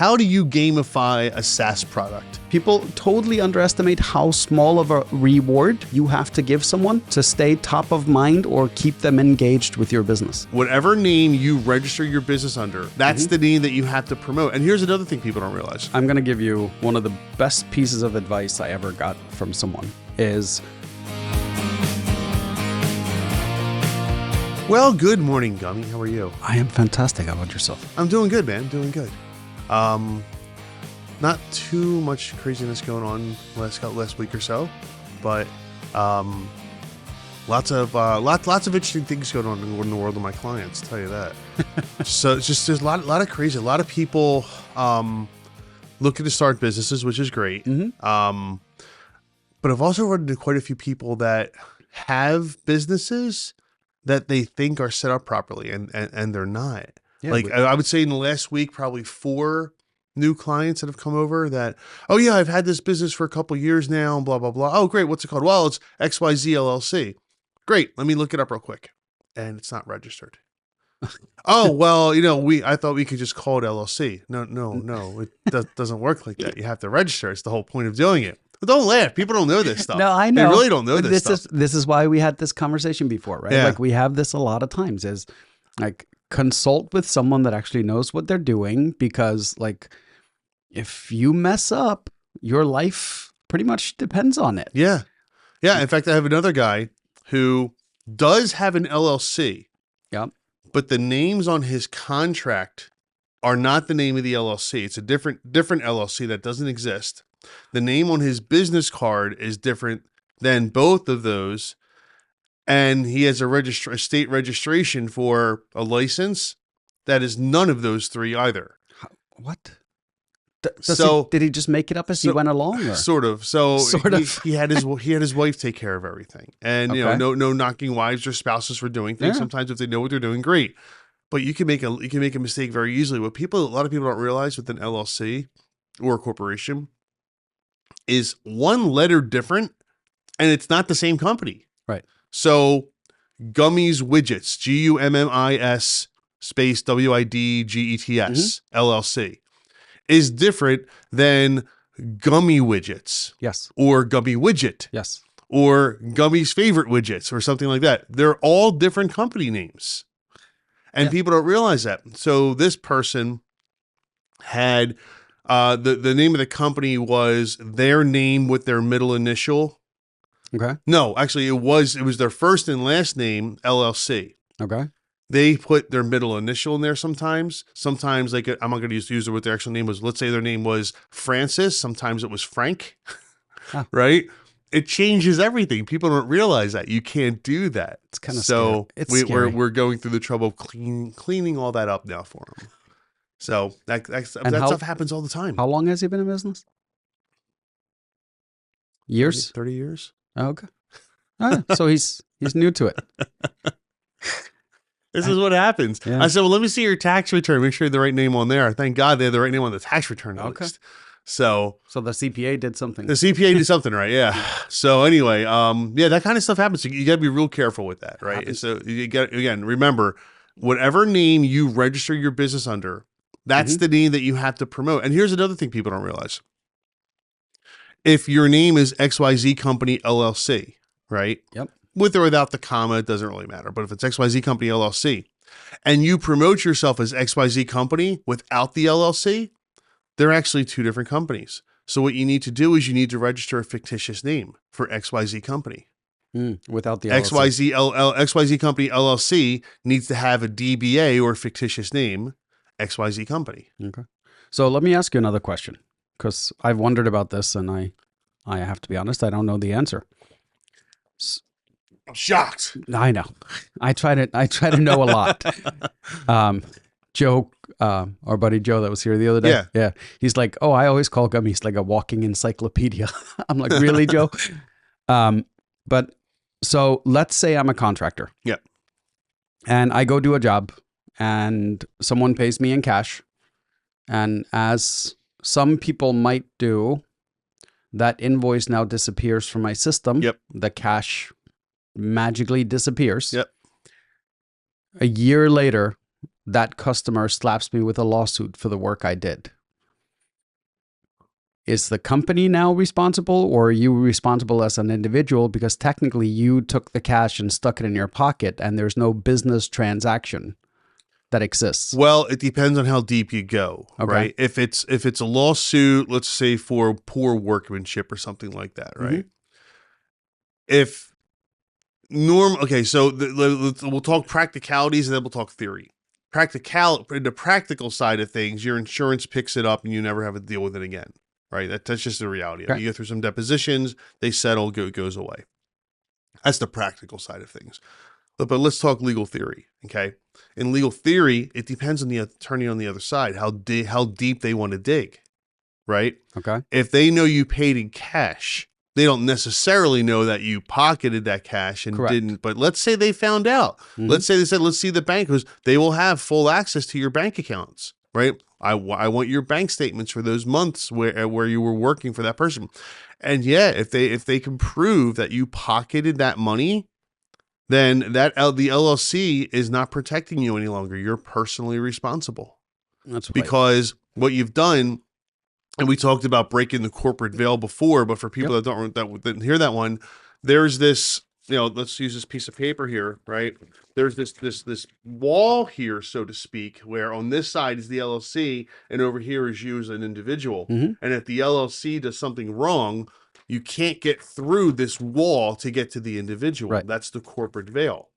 how do you gamify a SaaS product? People totally underestimate how small of a reward you have to give someone to stay top of mind or keep them engaged with your business. Whatever name you register your business under, that's the name that you have to promote. And here's another thing people don't realize. I'm going to give you one of the best pieces of advice I ever got from someone is... Well, good morning, Gummy. How are you? I am fantastic. How about yourself? I'm doing good, man. Doing good. Not too much craziness going on last week or so, but lots of interesting things going on in the world of my clients. I'll tell you that. So it's just there's a lot of crazy. A lot of people looking to start businesses, which is great. But I've also run into quite a few people that have businesses that they think are set up properly, and they're not. Yeah, I would say in the last week, probably 4 new clients that have come over that, oh yeah, I've had this business for a couple of years now, and blah, blah, blah. Oh, great. What's it called? Well, it's XYZ LLC. Great. Let me look it up real quick. And it's not registered. Oh, well, I thought we could just call it LLC. No. It doesn't work like that. You have to register. It's the whole point of doing it. But don't laugh. People don't know this stuff. No, I know. They really don't know this stuff. This is why we had this conversation before, right? Yeah. Like we have this a lot of times is like consult with someone that actually knows what they're doing, because like if you mess up, your life pretty much depends on it. Yeah. Yeah. In fact, I have another guy who does have an LLC. Yep. But the names on his contract are not the name of the LLC. It's a different LLC that doesn't exist. The name on his business card is different than both of those. And he has a state registration for a license that is none of those 3 either. What? Did he just make it up as he went along? Or? Sort of. So he had his wife take care of everything, and no knocking wives or spouses for doing things. Yeah. Sometimes if they know what they're doing, great. But you can make a mistake very easily. What a lot of people don't realize with an LLC or a corporation is one letter different, and it's not the same company. Right. So Gummies Widgets, GUMMIS space WIDGETS LLC is different than Gummy Widgets. Yes. Or Gummy Widget. Yes. Or Gummy's Favorite Widgets or something like that. They're all different company names. And people don't realize that. So this person had the name of the company was their name with their middle initial. Okay. No, actually it was their first and last name, LLC. Okay. They put their middle initial in there sometimes. Sometimes I'm not going to use what their actual name was. Let's say their name was Francis. Sometimes it was Frank, right? It changes everything. People don't realize that. You can't do that. It's kind of so scary. we're going through the trouble of cleaning all that up now for them. So that stuff happens all the time. How long has he been in business? Years? 30 years. Oh, okay. Oh, yeah. So he's new to it. This is what happens. Yeah. I said, well, let me see your tax return. Make sure you have the right name on there. Thank God they have the right name on the tax return at least. So the CPA did something. The CPA did something, right? Yeah. So anyway, that kind of stuff happens. You got to be real careful with that, right? And so you got, again, remember, whatever name you register your business under, that's the name that you have to promote. And here's another thing people don't realize. If your name is XYZ Company LLC, right? Yep. With or without the comma, it doesn't really matter. But if it's XYZ Company LLC and you promote yourself as XYZ Company without the LLC, they're actually 2 different companies. So what you need to do is you need to register a fictitious name for XYZ Company. Without the LLC. XYZ Company LLC needs to have a DBA or fictitious name, XYZ Company. Okay. So let me ask you another question, because I've wondered about this, and I have to be honest, I don't know the answer. I'm shocked. I know. I try to know a lot. Joe, our buddy Joe that was here the other day. Yeah. He's like, oh, I always call Gummies like a walking encyclopedia. I'm like, really, Joe? But so let's say I'm a contractor. Yeah. And I go do a job and someone pays me in cash. And as some people might do, that invoice now disappears from my system. Yep. The cash magically disappears. Yep. A year later, that customer slaps me with a lawsuit for the work I did. is the company now responsible, or are you responsible as an individual? Because technically you took the cash and stuck it in your pocket and there's no business transaction that exists. Well, it depends on how deep you go, Okay. right? If it's a lawsuit, let's say for poor workmanship or something like that, right? If okay, so we'll talk practicalities and then we'll talk theory. The practical side of things, your insurance picks it up and you never have to deal with it again, right? That's just the reality. Okay. You go through some depositions, they settle, it goes away. That's the practical side of things. But let's talk legal theory, okay? In legal theory, it depends on the attorney on the other side, how deep they want to dig, right? Okay. If they know you paid in cash, they don't necessarily know that you pocketed that cash and Correct. didn't. But let's say they found out. Let's say they said, let's see the bank, because they will have full access to your bank accounts, right? I want your bank statements for those months where you were working for that person. And yeah, if they can prove that you pocketed that money, then the LLC is not protecting you any longer. You're personally responsible. That's right. Because what you've done, and we talked about breaking the corporate veil before, but for people that didn't hear that one, there's this, let's use this piece of paper here, right? There's this wall here, so to speak, where on this side is the LLC and over here is you as an individual. And if the LLC does something wrong, you can't get through this wall to get to the individual. Right. That's the corporate veil.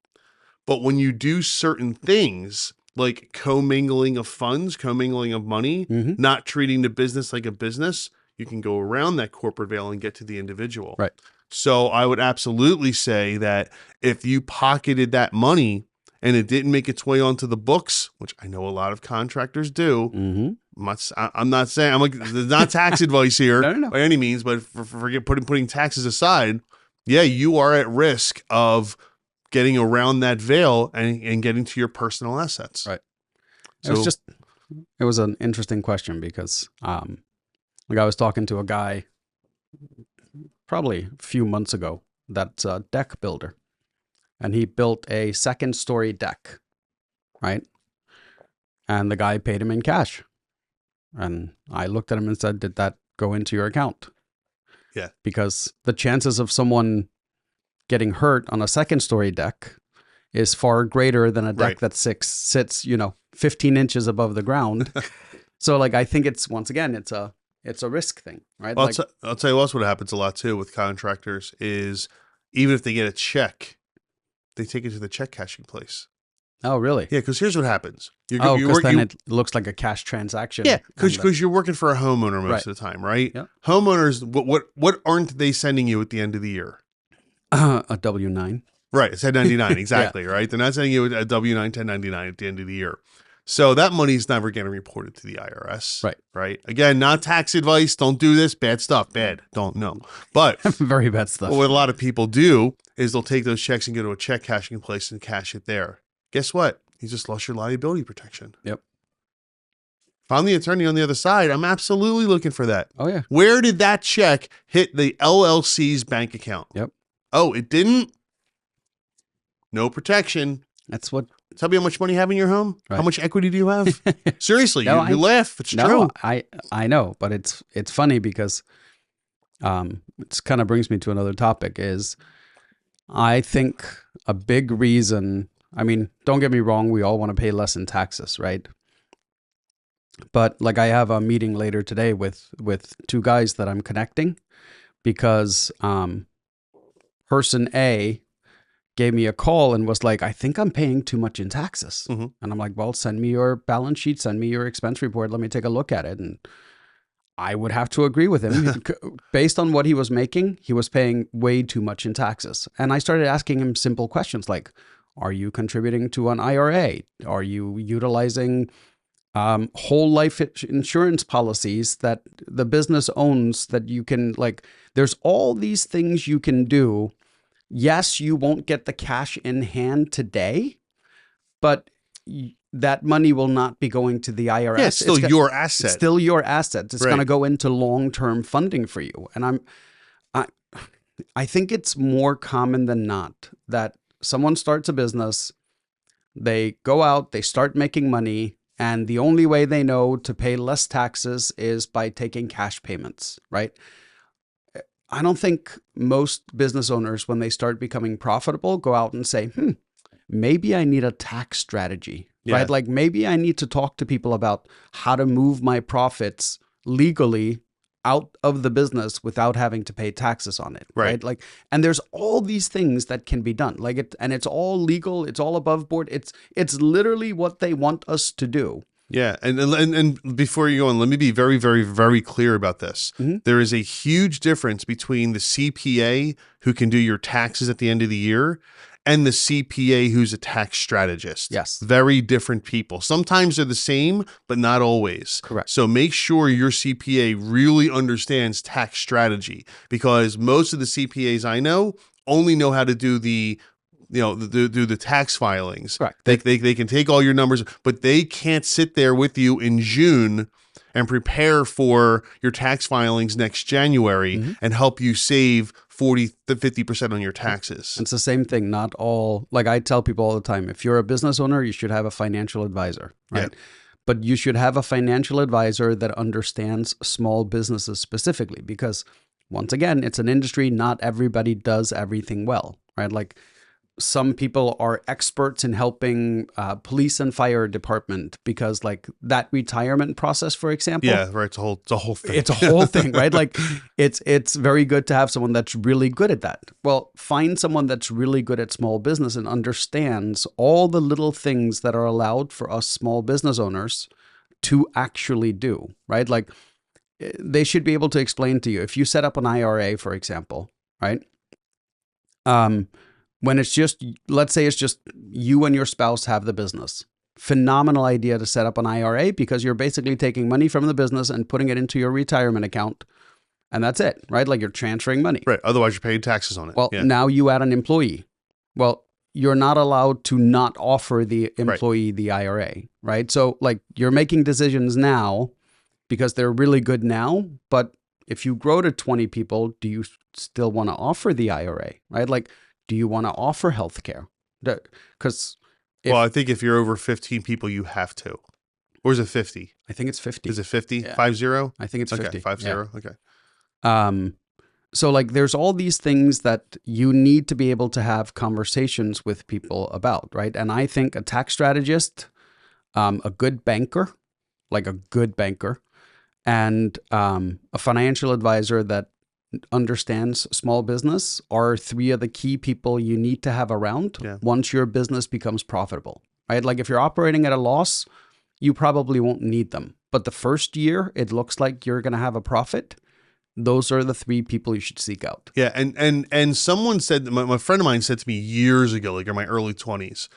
But when you do certain things like commingling of funds, commingling of money, not treating the business like a business, you can go around that corporate veil and get to the individual. Right. So I would absolutely say that if you pocketed that money and it didn't make its way onto the books, which I know a lot of contractors do, I'm not saying, there's not tax advice here No. by any means, but forget putting taxes aside, yeah, you are at risk of getting around that veil and getting to your personal assets. Right. So It was an interesting question because, I was talking to a guy probably a few months ago that's a deck builder, and he built a 2nd-story deck, right? And the guy paid him in cash. And I looked at him and said, did that go into your account? Yeah. Because the chances of someone getting hurt on a 2nd-story deck is far greater than a deck that sits 15 inches above the ground. So I think it's, once again, it's a risk thing, right? Well, I'll tell you what happens a lot too with contractors is even if they get a check, they take it to the check cashing place. Oh, really? Yeah, because here's what happens. Because then it looks like a cash transaction. Yeah, because you're working for a homeowner most of the time, right? Yep. Homeowners, what aren't they sending you at the end of the year? A W-9. Right, it's 1099, exactly, right? They're not sending you a W-9, 1099 at the end of the year. So that money's never getting reported to the IRS. Right. Again, not tax advice. Don't do this. Bad stuff. Bad. Don't know. But very bad stuff. What a lot of people do is they'll take those checks and go to a check cashing place and cash it there. Guess what? You just lost your liability protection. Yep. If I'm the attorney on the other side, I'm absolutely looking for that. Oh, yeah. Where did that check hit the LLC's bank account? Yep. Oh, it didn't? No protection. Tell me how much money you have in your home. Right. How much equity do you have? Seriously, you laugh. It's true. I know, but it's funny because it kind of brings me to another topic is I think a big reason, I mean, don't get me wrong, we all want to pay less in taxes, right? But I have a meeting later today with 2 guys that I'm connecting because person A gave me a call and was like, I think I'm paying too much in taxes. And I'm like, well, send me your balance sheet, send me your expense report. Let me take a look at it. And I would have to agree with him. Based on what he was making, he was paying way too much in taxes. And I started asking him simple questions like, are you contributing to an IRA? Are you utilizing whole life insurance policies that the business owns that you can there's all these things you can do. Yes, you won't get the cash in hand today, but that money will not be going to the IRS. Yeah, it's still your asset. It's still your asset. It's going to go into long-term funding for you. And I think it's more common than not that someone starts a business, they go out, they start making money, And the only way they know to pay less taxes is by taking cash payments, right? I don't think most business owners, when they start becoming profitable, go out and say, maybe I need a tax strategy, right? Like maybe I need to talk to people about how to move my profits legally out of the business without having to pay taxes on it, right? Like, and there's all these things that can be done, like and it's all legal, it's all above board. It's literally what they want us to do. Yeah, and before you go on, let me be very, very, very clear about this. There is a huge difference between the CPA who can do your taxes at the end of the year and the CPA who's a tax strategist. Yes. Very different people. Sometimes they're the same, but not always. Correct. So make sure your CPA really understands tax strategy, because most of the CPAs I know only know how to do the tax filings. Correct. They can take all your numbers, but they can't sit there with you in June and prepare for your tax filings next January and help you save 40 to 50% on your taxes. It's the same thing. Not all, like I tell people all the time, if you're a business owner, you should have a financial advisor, right? Yeah. But you should have a financial advisor that understands small businesses specifically, because once again, it's an industry. Not everybody does everything well, right? Like some people are experts in helping police and fire department, because like that retirement process, for example. Yeah, right. It's a whole thing. It's a whole thing, right? Like it's very good to have someone that's really good at that. Well, find someone that's really good at small business and understands all the little things that are allowed for us small business owners to actually do, right? Like they should be able to explain to you, if you set up an IRA, for example, right? When it's just, let's say it's just you and your spouse have the business. Phenomenal idea to set up an IRA, because you're basically taking money from the business and putting it into your retirement account. And that's it, right? Like you're transferring money. Right. Otherwise, you're paying taxes on it. Well, now you add an employee. Well, you're not allowed to not offer the employee the IRA, right? So like you're making decisions now because they're really good now. But if you grow to 20 people, do you still want to offer the IRA, right? Like, do you want to offer healthcare? Because I think if you're over 15 people, you have to. Or is it 50? I think it's 50. Is it 50? Yeah. 50? I think it's 50. Okay, 50. Yeah. Okay. So like there's all these things that you need to be able to have conversations with people about, right? And I think a tax strategist, a good banker, and a financial advisor that understands small business are three of the key people you need to have around once your business becomes profitable, right? Like if you're operating at a loss, you probably won't need them. But the first year it looks like you're going to have a profit, those are the three people you should seek out. Yeah. And someone said, my friend of mine said to me years ago, like in my early 20s,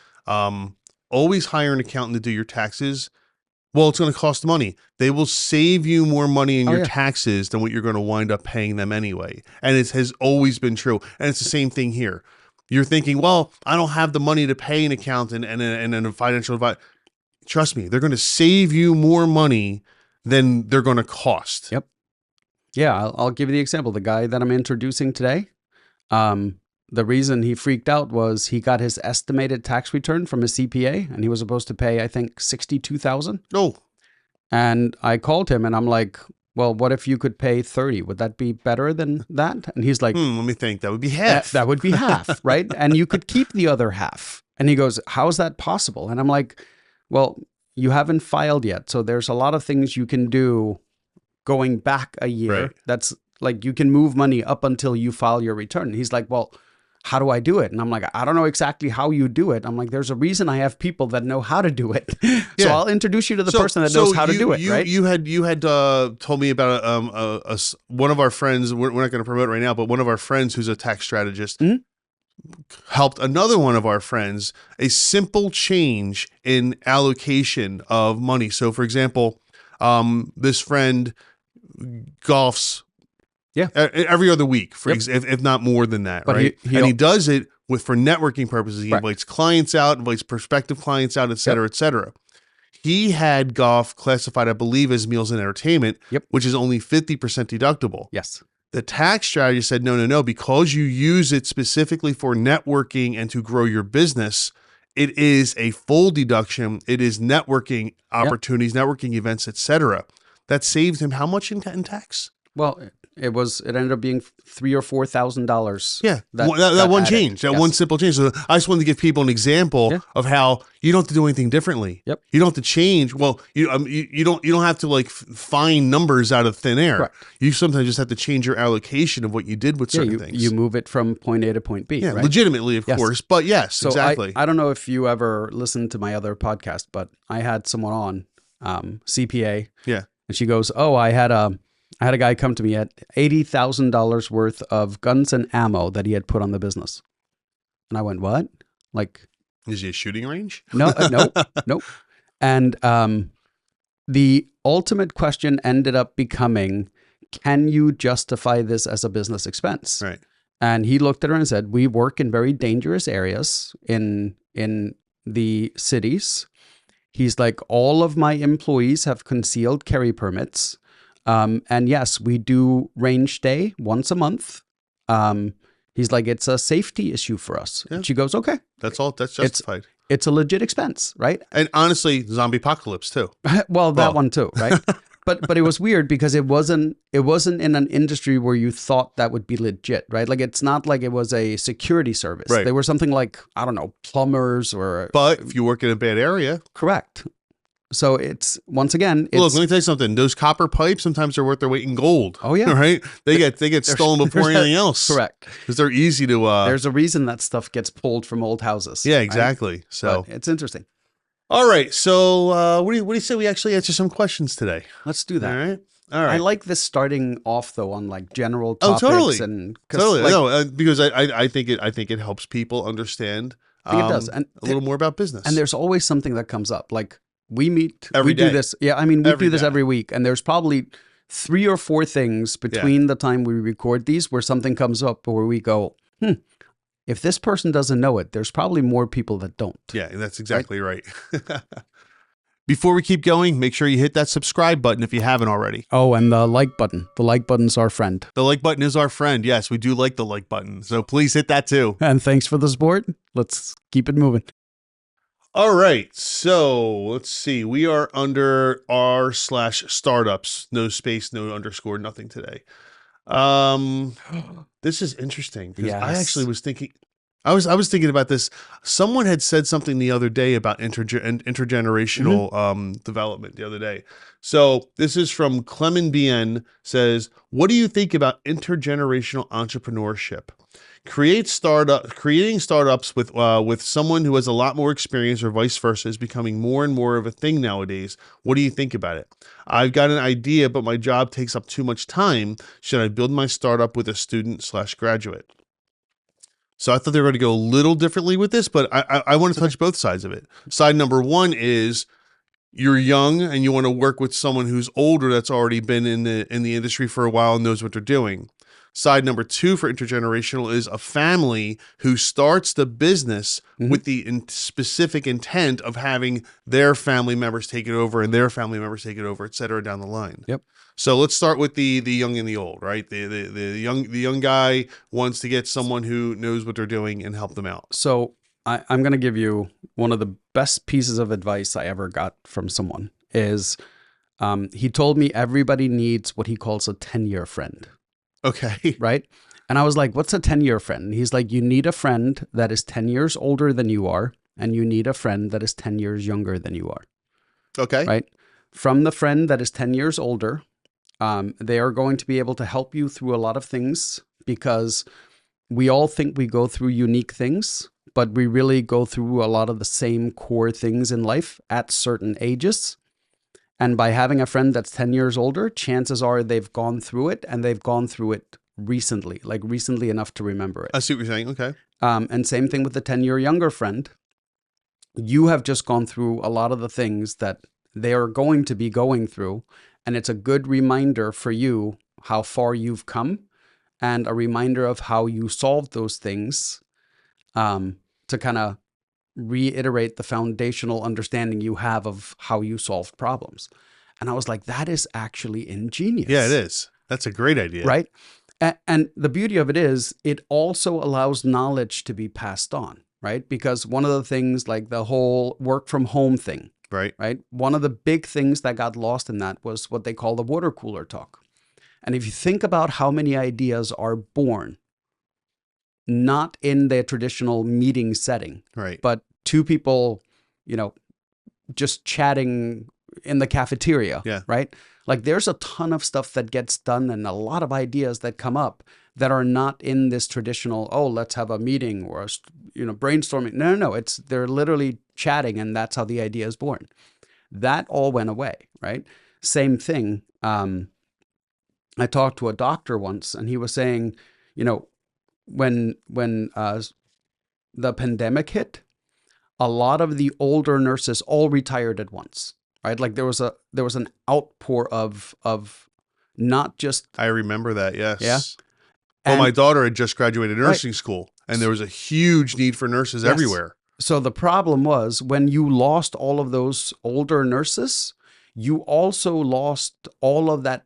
always hire an accountant to do your taxes. Well, it's going to cost money. They will save you more money in your taxes than what you're going to wind up paying them anyway. And it has always been true. And it's the same thing here. You're thinking, well, I don't have the money to pay an accountant and a financial advisor. Trust me, they're going to save you more money than they're going to cost. Yep. Yeah, I'll give you the example. The guy that I'm introducing today, the reason he freaked out was he got his estimated tax return from his CPA, and he was supposed to pay, I think, $62,000. Oh. And I called him and I'm like, well, what if you could pay 30? Would that be better than that? And he's like, let me think. That would be half. That would be half, right? And you could keep the other half. And he goes, how is that possible? And I'm like, well, you haven't filed yet. So there's a lot of things you can do going back a year. Right. That's like, you can move money up until you file your return. And he's like, well, how do I do it? And I'm like, I don't know exactly how you do it. I'm like, there's a reason I have people that know how to do it. So I'll introduce you to the person that knows how to do it, right? You had told me about one of our friends, we're not going to promote it right now, but one of our friends who's a tax strategist helped another one of our friends, a simple change in allocation of money. So for example, this friend golfs every other week, if not more than that, but right? He does it for networking purposes. He invites clients out, invites prospective clients out, et cetera, et cetera. He had golf classified, I believe, as meals and entertainment, which is only 50% deductible. Yes. The tax strategist said, no, because you use it specifically for networking and to grow your business, it is a full deduction. It is networking opportunities, networking events, etc. That saved him how much in tax? Well, it ended up being $3,000 or $4,000. Yeah, that one change, that one simple change. So I just wanted to give people an example of how you don't have to do anything differently. Yep. You don't have to change. Well, you don't have to like find numbers out of thin air. Correct. You sometimes just have to change your allocation of what you did with certain things. You move it from point A to point B. Yeah, right? legitimately, of course. But yes, so exactly. I don't know if you ever listened to my other podcast, but I had someone on, CPA. Yeah. And she goes, "Oh, I had a guy come to me at $80,000 worth of guns and ammo that he had put on the business." And I went, "What? Like, is he a shooting range?" No. And the ultimate question ended up becoming, can you justify this as a business expense? Right. And he looked at her and said, "We work in very dangerous areas in the cities." He's like, "All of my employees have concealed carry permits. And yes, we do range day once a month." He's like, "It's a safety issue for us." Yeah. And she goes, "Okay. That's all. That's justified. It's a legit expense, right?" And honestly, zombie apocalypse too. well, that one too, right? But it was weird because it wasn't in an industry where you thought that would be legit, right? Like it's not like it was a security service. Right. They were something like, I don't know, plumbers or. But if you work in a bad area, correct. So it's once again. Look, let me tell you something. Those copper pipes sometimes are worth their weight in gold. Oh yeah, right. They get stolen before anything else. Correct. Because they're easy to. There's a reason that stuff gets pulled from old houses. Yeah, exactly. Right? So but it's interesting. All right. So what do you say we actually answer some questions today? Let's do that. All right. I like this starting off though on like general topics. Totally. And totally. Like, no, because I think it helps people understand. I think it does, and a little more about business. And there's always something that comes up. Like we meet every day. Do this. Yeah, I mean we do this every week, and there's probably 3 or 4 things between the time we record these where something comes up where we go, if this person doesn't know it, there's probably more people that don't. Yeah, that's exactly right. Before we keep going, make sure you hit that subscribe button if you haven't already. Oh, and the like button. The like button's our friend. The like button is our friend. Yes, we do like the like button. So please hit that too. And thanks for the support. Let's keep it moving. All right. So let's see. We are under r/startups. No space, no underscore, nothing today. This is interesting because I actually was thinking. I was thinking about this. Someone had said something the other day about intergenerational development the other day. So this is from Clement BN, says, "What do you think about intergenerational entrepreneurship? Creating startups with someone who has a lot more experience or vice versa is becoming more and more of a thing nowadays. What do you think about it? I've got an idea, but my job takes up too much time. Should I build my startup with a student/graduate?" So I thought they were going to go a little differently with this, but I want to touch both sides of it. Side number one is you're young and you want to work with someone who's older that's already been in the industry for a while and knows what they're doing. Side number two for intergenerational is a family who starts the business with the specific intent of having their family members take it over and their family members take it over, et cetera, down the line. Yep. So let's start with the young and the old, right? The young guy wants to get someone who knows what they're doing and help them out. So I'm going to give you one of the best pieces of advice I ever got from someone is he told me everybody needs what he calls a 10-year friend. Okay. Right? And I was like, what's a 10-year friend? And he's like, you need a friend that is 10 years older than you are, and you need a friend that is 10 years younger than you are. Okay. Right? From the friend that is 10 years older, they are going to be able to help you through a lot of things because we all think we go through unique things, but we really go through a lot of the same core things in life at certain ages. And by having a friend that's 10 years older, chances are they've gone through it and they've gone through it recently, like recently enough to remember it. I see what you're saying. Okay. And same thing with the 10-year younger friend. You have just gone through a lot of the things that they are going to be going through. And it's a good reminder for you how far you've come and a reminder of how you solved those things to kind of reiterate the foundational understanding you have of how you solved problems. And I was like, that is actually ingenious. Yeah, it is. That's a great idea. Right? And the beauty of it is it also allows knowledge to be passed on. right? Because one of the things, like the whole work from home thing, Right. right? One of the big things that got lost in that was what they call the water cooler talk. And if you think about how many ideas are born, not in their traditional meeting setting, Right. but two people, you know, just chatting in the cafeteria, Yeah. right? Like there's a ton of stuff that gets done and a lot of ideas that come up that are not in this traditional, oh, let's have a meeting or a, brainstorming. No. They're literally chatting, and that's how the idea is born. That all went away, right? Same thing. I talked to a doctor once, and he was saying, when the pandemic hit, a lot of the older nurses all retired at once, right? Like there was an outpour of not just, I remember that. Yes. yeah. Well, And my daughter had just graduated Right. nursing school, and there was a huge need for nurses Yes. everywhere. So the problem was when you lost all of those older nurses, you also lost all of that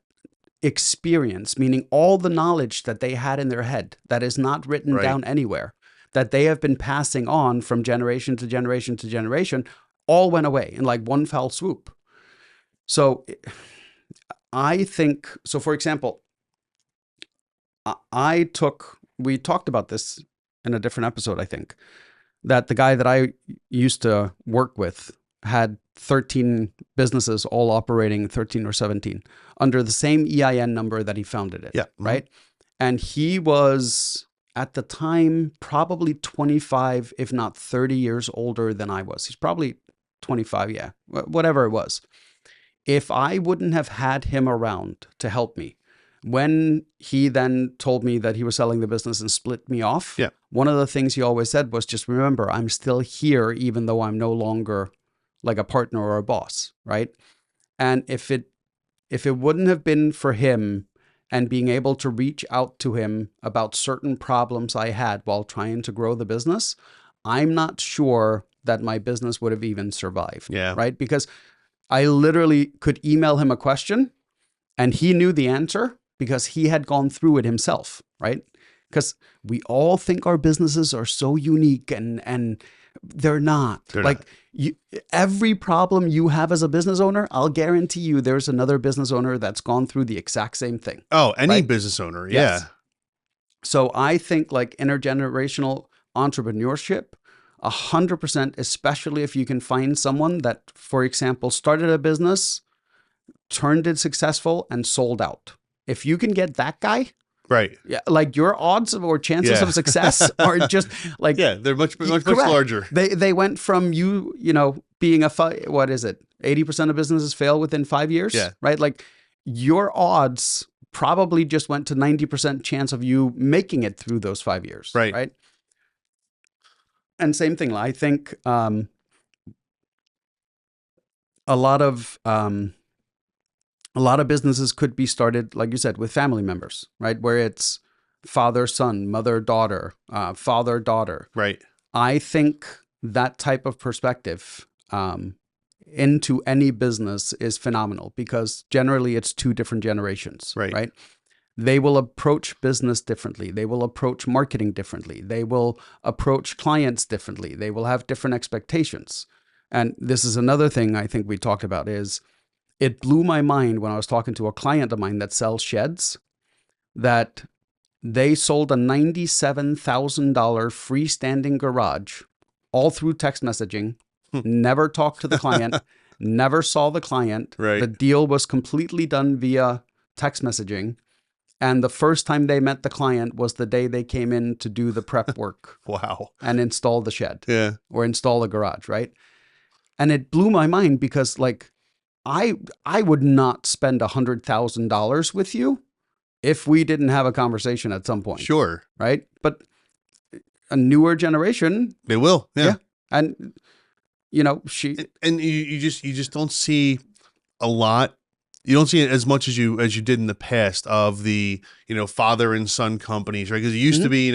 experience, meaning all the knowledge that they had in their head that is not written Right. down anywhere, that they have been passing on from generation to generation to generation, all went away in like one foul swoop. So I think, so for example, we talked about this in a different episode, I think, that the guy that I used to work with had 13 businesses all operating, 13 or 17, under the same EIN number that he founded it. Yeah. Mm-hmm. Right. And he was at the time probably 25, if not 30 years older than I was. He's probably 25. Yeah. Whatever it was. If I wouldn't have had him around to help me, when he then told me that he was selling the business and split me off, Yeah. one of the things he always said was, just remember, I'm still here, even though I'm no longer like a partner or a boss, right? And if it wouldn't have been for him and being able to reach out to him about certain problems I had while trying to grow the business, I'm not sure that my business would have even survived. Yeah. Right? Because I literally could email him a question and he knew the answer because he had gone through it himself, right? Because we all think our businesses are so unique and they're not. They're like not. Every problem you have as a business owner, I'll guarantee you there's another business owner that's gone through the exact same thing. Oh, any Right? business owner. Yes. Yeah. So I think like intergenerational entrepreneurship, 100%, especially if you can find someone that, for example, started a business, turned it successful, and sold out. If you can get that guy, Right. yeah, like your odds or chances Yeah. of success are just like, Yeah, they're much correct. larger. They went from being 80% of businesses fail within 5 years, Yeah. right? Like your odds probably just went to 90% chance of you making it through those 5 years, Right. right? And same thing, I think a lot of businesses could be started, like you said, with family members, right? Where it's father, son, mother, daughter, father, daughter. Right. I think that type of perspective into any business is phenomenal because generally it's two different generations, right? They will approach business differently. They will approach marketing differently. They will approach clients differently. They will have different expectations. And this is another thing I think we talked about is it blew my mind when I was talking to a client of mine that sells sheds that they sold a $97,000 freestanding garage all through text messaging, never talked to the client, never saw the client. Right. The deal was completely done via text messaging. And the first time they met the client was the day they came in to do the prep work. Wow. And install the shed. Yeah. Or install the garage, right? And it blew my mind because like I would not spend $100,000 with you if we didn't have a conversation at some point. Sure. Right? But a newer generation, They will. Yeah. and she And you just don't see a lot. You don't see it as much as you did in the past of the, father and son companies, right? Because it used to be,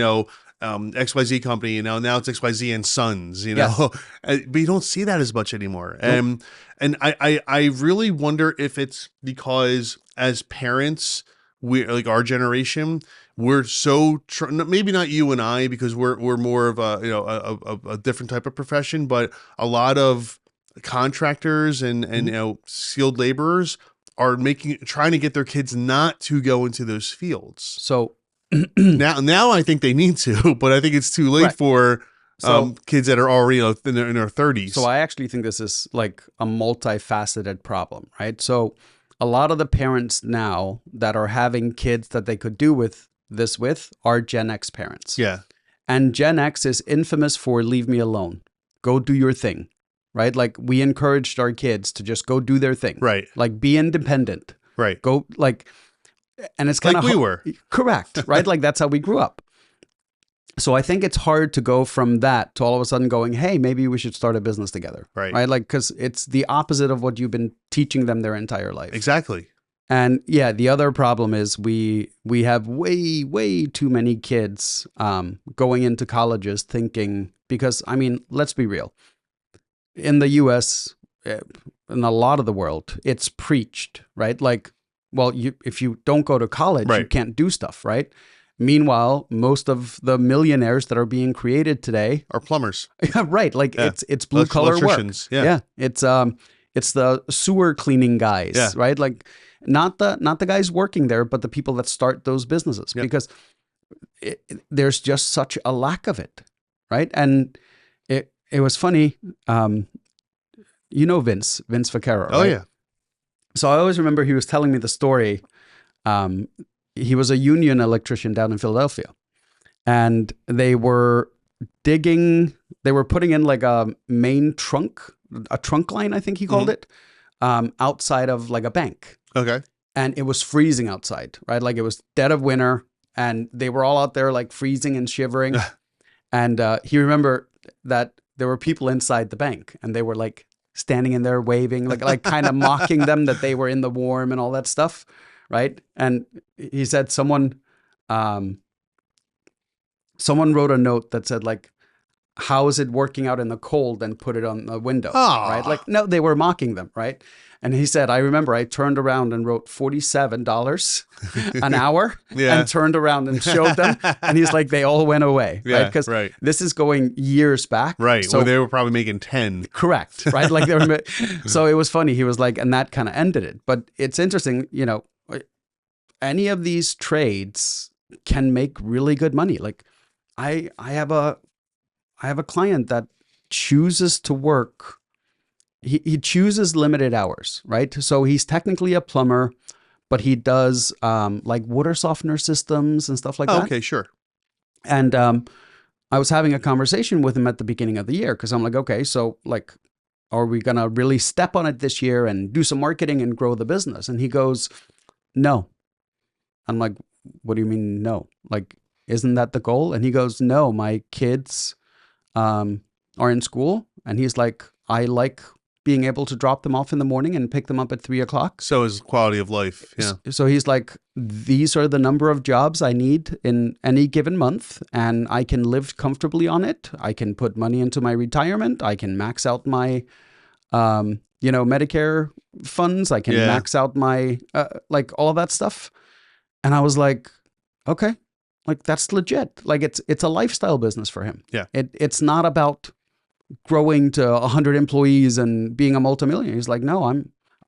XYZ company, now it's XYZ and Sons, Yes. but you don't see that as much anymore. And I really wonder if it's because as parents, we like our generation, we're so maybe not you and I, because we're more of a, you know, a different type of profession, but a lot of contractors and you know, skilled laborers are trying to get their kids not to go into those fields. So now I think they need to, but I think it's too late for kids that are already, you know, in their 30s. So I actually think this is like a multifaceted problem, right? So a lot of the parents now that are having kids that they could do with this with are Gen X parents. Yeah. And Gen X is infamous for leave me alone. Go do your thing, right? Like we encouraged our kids to just go do their thing. Right. Like be independent. Right. Go like, and it's kind of like we were. Correct, right? Like that's how we grew up. So I think it's hard to go from that to all of a sudden going, hey, maybe we should start a business together. Right. Right. Like, because it's the opposite of what you've been teaching them their entire life. Exactly. And yeah, the other problem is we have way too many kids going into colleges thinking, because I mean, let's be real. In the US, in a lot of the world, it's preached, right? Like, well, if you don't go to college, you can't do stuff, right? Meanwhile, most of the millionaires that are being created today are plumbers. Right. Like it's blue collar work. Yeah. It's the sewer cleaning guys, right? Like not the guys working there, but the people that start those businesses, because there's just such a lack of it. Right. And it was funny. You know, Vince Vaquero. Oh, right? yeah. So I always remember he was telling me the story. He was a union electrician down in Philadelphia, and they were putting in like a trunk line, I think he called it, outside of like a bank. Okay. And it was freezing outside, right? Like it was dead of winter, and they were all out there like freezing and shivering. And he remembered that there were people inside the bank, and they were like standing in there waving, like kind of mocking them that they were in the warm and all that stuff. Right. And he said someone wrote a note that said like, how is it working out in the cold, and put it on the window. Right. Like, no, they were mocking them. Right. And he said, I remember I turned around and wrote $47 an hour and turned around and showed them. And he's like, they all went away. Right. Because this is going years back. Right. So they were probably making 10. Correct. Right. Like they were. So it was funny. He was like, and that kind of ended it. But it's interesting, you know, any of these trades can make really good money. Like I have a client that chooses to work. He chooses limited hours, right? So he's technically a plumber, but he does like water softener systems and stuff like that. Okay, sure. And I was having a conversation with him at the beginning of the year, because I'm like, okay, so like, are we gonna really step on it this year and do some marketing and grow the business? And he goes, no. I'm like, what do you mean no? Like, isn't that the goal? And he goes, no, my kids are in school. And he's like, I like being able to drop them off in the morning and pick them up at 3:00. So is quality of life. Yeah. So he's like, these are the number of jobs I need in any given month, and I can live comfortably on it. I can put money into my retirement. I can max out my, Medicare funds. I can max out my, like all of that stuff. And I was like, okay, like that's legit. Like it's a lifestyle business for him. Yeah. It's not about growing to 100 employees and being a multimillionaire. He's like, no,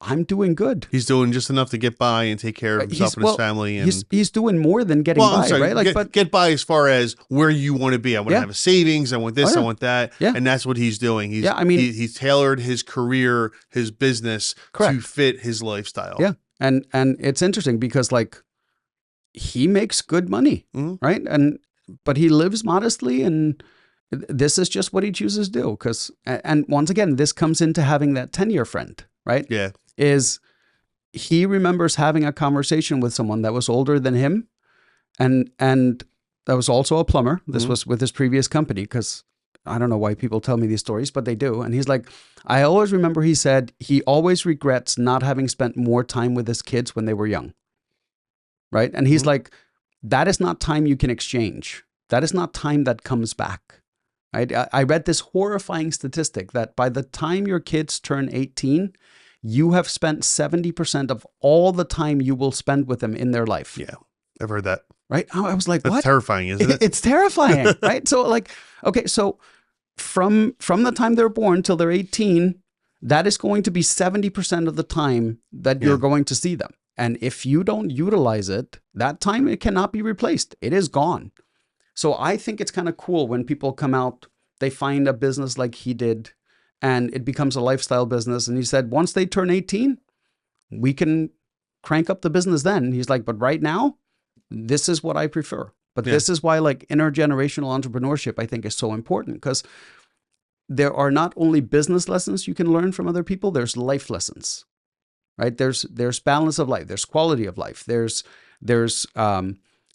I'm doing good. He's doing just enough to get by and take care of himself and his family. And he's doing more than getting by, right? Like, get by as far as where you want to be. I want to have a savings. I want this. I want that. Yeah. And that's what he's doing. He's tailored his career, his business to fit his lifestyle. Yeah. And it's interesting because like he makes good money, right? But he lives modestly, and this is just what he chooses to do. And once again, this comes into having that 10-year friend, right? Yeah. Is he remembers having a conversation with someone that was older than him, and that was also a plumber. This was with his previous company, because I don't know why people tell me these stories, but they do. And he's like, I always remember he said he always regrets not having spent more time with his kids when they were young. Right. And he's like, that is not time you can exchange. That is not time that comes back. Right. I read this horrifying statistic that by the time your kids turn 18, you have spent 70% of all the time you will spend with them in their life. Yeah, I've heard that. Right? I was like, That's what? terrifying, isn't it? It's terrifying, right? So like, okay, so from the time they're born till they're 18, that is going to be 70% of the time that you're going to see them. And if you don't utilize it, that time, it cannot be replaced. It is gone. So I think it's kind of cool when people come out, they find a business like he did, and it becomes a lifestyle business. And he said, once they turn 18, we can crank up the business then. He's like, but right now, this is what I prefer. But this is why like intergenerational entrepreneurship, I think, is so important, because there are not only business lessons you can learn from other people, there's life lessons, right? There's balance of life, there's quality of life, there's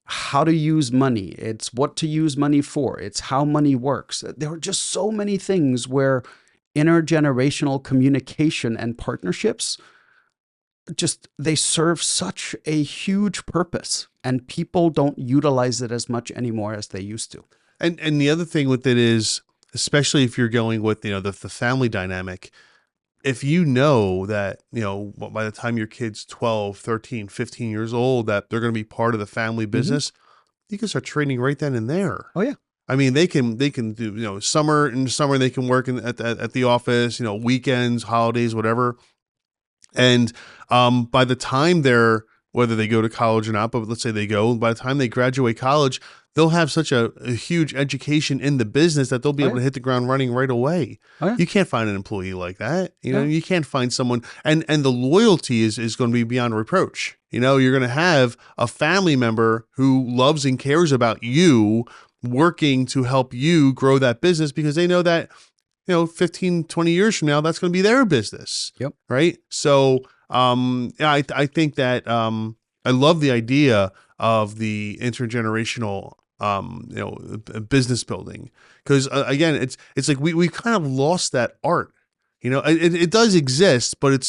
how to use money, it's what to use money for, it's how money works. There are just so many things where intergenerational communication and partnerships they serve such a huge purpose, and people don't utilize it as much anymore as they used to. And the other thing with it is, especially if you're going with, the family dynamic, if you know that, by the time your kid's 12, 13, 15 years old, that they're going to be part of the family business, you can start training right then and there. Oh yeah. I mean, they can do, summer they can work at the office, weekends, holidays, whatever. And by the time whether they go to college or not, but let's say they go, by the time they graduate college, they'll have such a huge education in the business that they'll be able to hit the ground running right away. Oh, yeah. You can't find an employee like that. You can't find someone, and the loyalty is going to be beyond reproach. You're going to have a family member who loves and cares about you, working to help you grow that business, because they know that 15, 20 years from now, that's going to be their business. Yep. Right. So, I think that, I love the idea of the intergenerational, business building, because again, it's like we kind of lost that art. It does exist, but it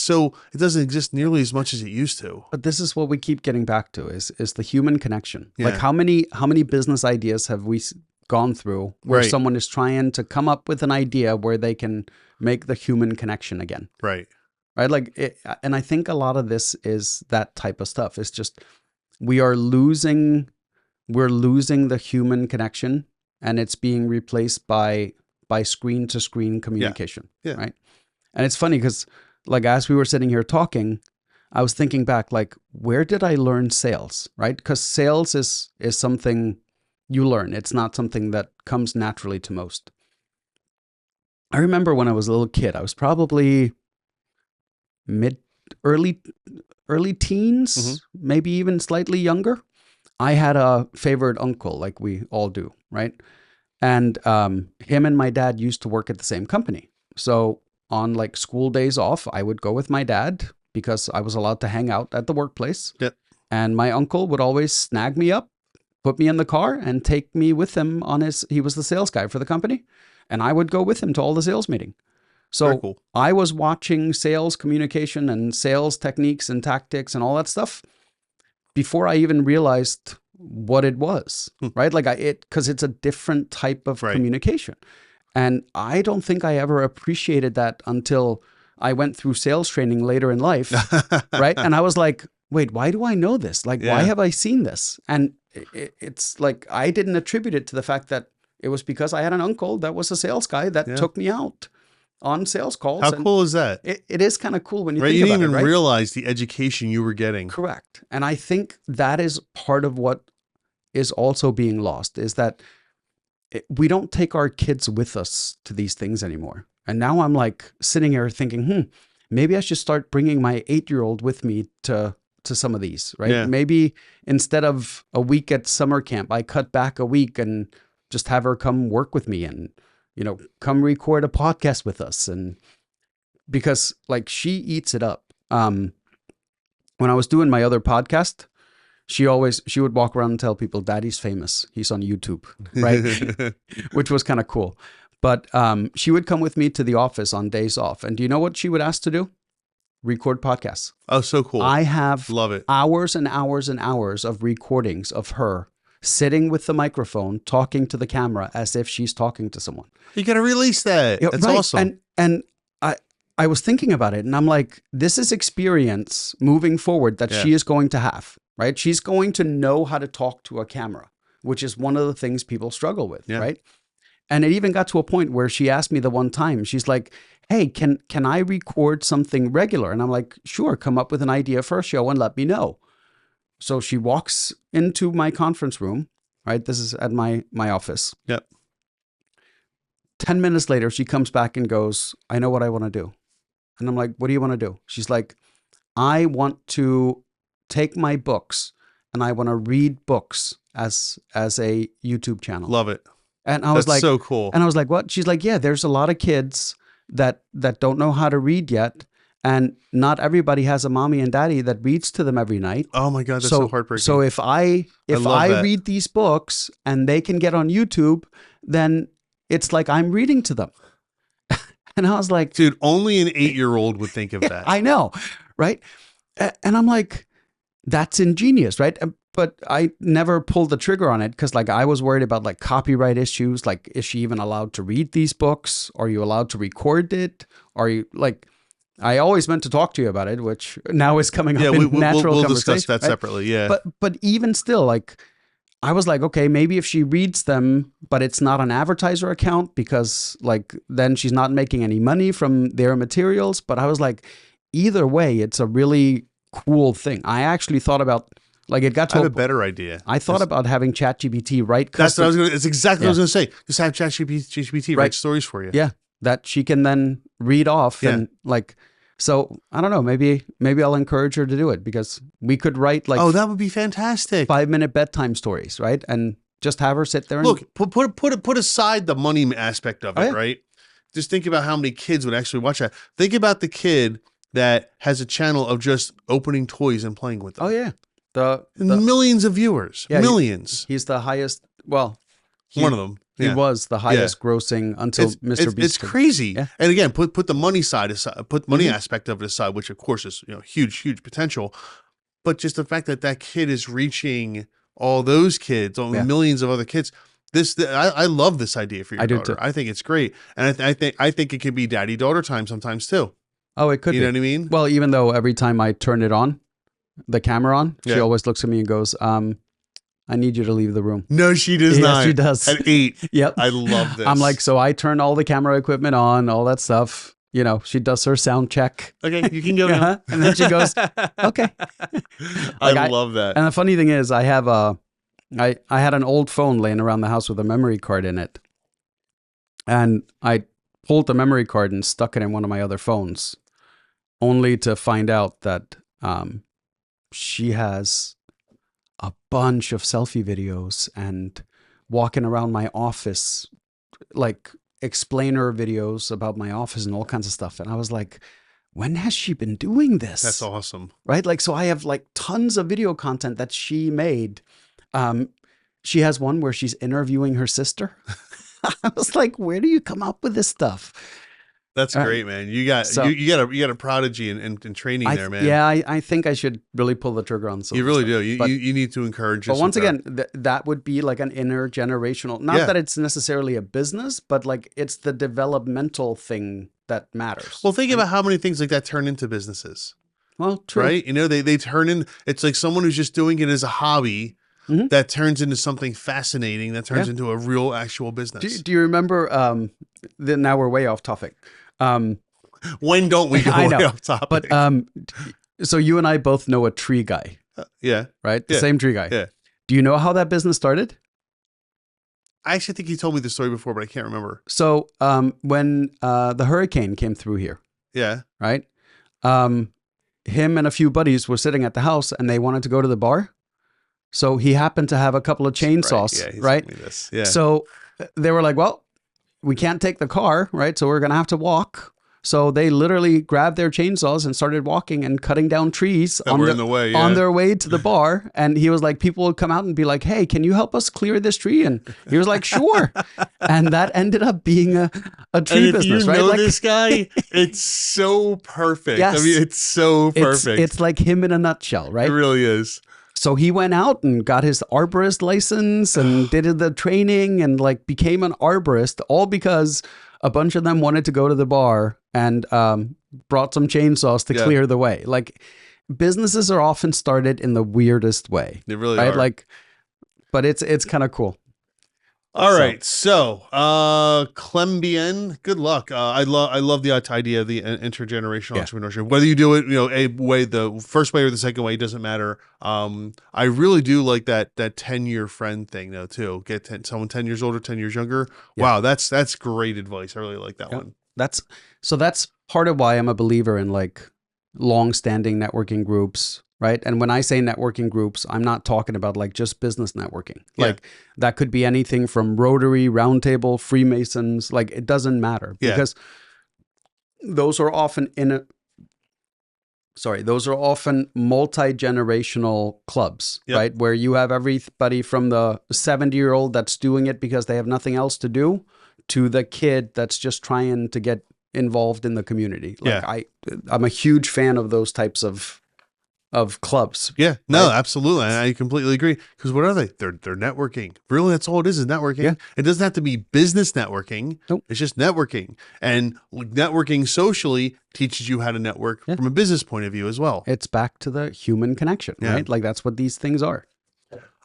doesn't exist nearly as much as it used to. But this is what we keep getting back to is the human connection. Yeah. Like how many business ideas have we gone through where someone is trying to come up with an idea where they can make the human connection again. Right. Like and I think a lot of this is that type of stuff. It's just, we're losing the human connection, and it's being replaced by screen to screen communication. Yeah. Right. And it's funny because like, as we were sitting here talking, I was thinking back, like, where did I learn sales? Right. Because sales is something you learn. It's not something that comes naturally to most. I remember when I was a little kid, I was probably early teens, maybe even slightly younger. I had a favorite uncle, like we all do, right? And him and my dad used to work at the same company. So on like school days off, I would go with my dad because I was allowed to hang out at the workplace. Yep. And my uncle would always snag me up, put me in the car, and take me with him on he was the sales guy for the company. And I would go with him to all the sales meeting. So cool. I was watching sales communication and sales techniques and tactics and all that stuff before I even realized what it was, right? Like because it's a different type of communication. And I don't think I ever appreciated that until I went through sales training later in life, right? And I was like, wait, why do I know this? Like, why have I seen this? And it's like, I didn't attribute it to the fact that it was because I had an uncle that was a sales guy that took me out on sales calls. How cool is that? It is kind of cool when you think about it, You didn't even realize the education you were getting. Correct. And I think that is part of what is also being lost, is that we don't take our kids with us to these things anymore. And now I'm like sitting here thinking, maybe I should start bringing my 8-year-old with me to some of these, right? Yeah. Maybe instead of a week at summer camp, I cut back a week and just have her come work with me and, come record a podcast with us. And because like she eats it up. When I was doing my other podcast, she would walk around and tell people, Daddy's famous. He's on YouTube, right? Which was kind of cool. But she would come with me to the office on days off. And do you know what she would ask to do? Record podcasts. Oh, so cool. I have Love it. hours and hours and hours of recordings of her sitting with the microphone, talking to the camera as if she's talking to someone. You got to release that. That's awesome. And I was thinking about it, and I'm like, this is experience moving forward that she is going to have, right? She's going to know how to talk to a camera, which is one of the things people struggle with, right? And it even got to a point where she asked me the one time, she's like, hey, can I record something regular? And I'm like, sure, come up with an idea for a show and let me know. So she walks into my conference room, right? This is at my office. Yep. 10 minutes later, she comes back and goes, I know what I want to do. And I'm like, what do you want to do? She's like, I want to take my books and I want to read books as a YouTube channel. Love it. And I was like, so cool. And I was like, what? She's like, yeah, there's a lot of kids that don't know how to read yet. And not everybody has a mommy and daddy that reads to them every night. Oh my God, that's so heartbreaking. So if I read these books and they can get on YouTube, then it's like I'm reading to them. And I was like, dude, only an 8-year-old would think of that. I know, right? And I'm like, that's ingenious, right? But I never pulled the trigger on it because like I was worried about like copyright issues. Like, is she even allowed to read these books? Are you allowed to record it? Are you like, I always meant to talk to you about it, which now is coming up in natural we'll conversation. Discuss that right? separately, yeah. But even still, like, I was like, okay, maybe if she reads them, but it's not an advertiser account because like then she's not making any money from their materials. But I was like, either way, it's a really cool thing. I actually thought about like it got to I have a better idea. I thought about having ChatGPT write That's what I was going to. It's exactly what I was going to say. Just have ChatGPT write stories for you. Yeah, that she can then read off and like. So I don't know. Maybe I'll encourage her to do it because we could write like that would be fantastic. 5-minute bedtime stories, right? And just have her sit there and look. Put aside the money aspect of it, right? Just think about how many kids would actually watch that. Think about the kid that has a channel of just opening toys and playing with them. Oh yeah, the millions of viewers, millions. He's the highest. Well, one of them. He was the highest grossing until Mr. Beast. It's crazy. Yeah. And again, put the money side aside, put money aspect of it aside, which of course is huge potential. But just the fact that that kid is reaching all those kids, millions of other kids. I love this idea for your daughter. Do too. I think it's great, and I think it could be daddy-daughter time sometimes too. Oh, it could. You know what I mean? Well, even though every time I turn it on, the camera on, she always looks at me and goes, I need you to leave the room. No, she does not. Yes, she does. At 8. Yep. I love this. I'm like, so I turn all the camera equipment on, all that stuff. You know, she does her sound check. Okay, you can go now. And then she goes, okay. I love that. And the funny thing is, I have I had an old phone laying around the house with a memory card in it. And I pulled the memory card and stuck it in one of my other phones, only to find out that she has a bunch of selfie videos and walking around my office, like explainer videos about my office and all kinds of stuff. And I was like, when has she been doing this? That's awesome. Right? Like, so I have like tons of video content that she made. She has one where she's interviewing her sister. I was like, where do you come up with this stuff? That's great, man. You got a prodigy in training there, man. Yeah, I think I should really pull the trigger on some. You really do. You need to encourage. But once again, that would be like an intergenerational. Not that it's necessarily a business, but like it's the developmental thing that matters. Well, think about how many things like that turn into businesses. Well, true. Right? You know, they turn in. It's like someone who's just doing it as a hobby. Mm-hmm. That turns into something fascinating. That turns into a real, actual business. Do you remember? Now we're way off topic. When don't we go way off topic? But so you and I both know a tree guy. Yeah. Right? The same tree guy. Yeah. Do you know how that business started? I actually think he told me the story before, but I can't remember. So when the hurricane came through here. Yeah. Right? Him and a few buddies were sitting at the house and they wanted to go to the bar. So he happened to have a couple of chainsaws, right? Yeah. So they were like, well, we can't take the car, right? So we're going to have to walk. So they literally grabbed their chainsaws and started walking and cutting down trees on their way to the bar. And he was like, people would come out and be like, hey, can you help us clear this tree? And he was like, sure. And that ended up being a tree business, right? You know this guy, it's so perfect. Yes. I mean, it's so perfect. It's like him in a nutshell, right? It really is. So he went out and got his arborist license and did the training and like became an arborist, all because a bunch of them wanted to go to the bar and brought some chainsaws to clear the way. Like, businesses are often started in the weirdest way. They really right? are. Like, but it's kind of cool. All right, so Clembien, good luck. I love the idea of the intergenerational entrepreneurship. Whether you do it, a way, the first way or the second way, it doesn't matter. I really do like that 10-year friend thing though too. Get someone 10 years older, 10 years younger. Yeah. Wow, that's great advice. I really like that one. That's part of why I'm a believer in like long-standing networking groups. Right. And when I say networking groups, I'm not talking about like just business networking. Like that could be anything from Rotary, Roundtable, Freemasons. Like it doesn't matter because those are often multi-generational clubs, right? Where you have everybody from the 70-year-old that's doing it because they have nothing else to do to the kid that's just trying to get involved in the community. Like I'm a huge fan of those types of clubs. Yeah, no, absolutely. I completely agree. Because what are they? They're networking. Really, that's all it is networking. Yeah. It doesn't have to be business networking. Nope. It's just networking. And networking socially teaches you how to network from a business point of view as well. It's back to the human connection, right? Like that's what these things are.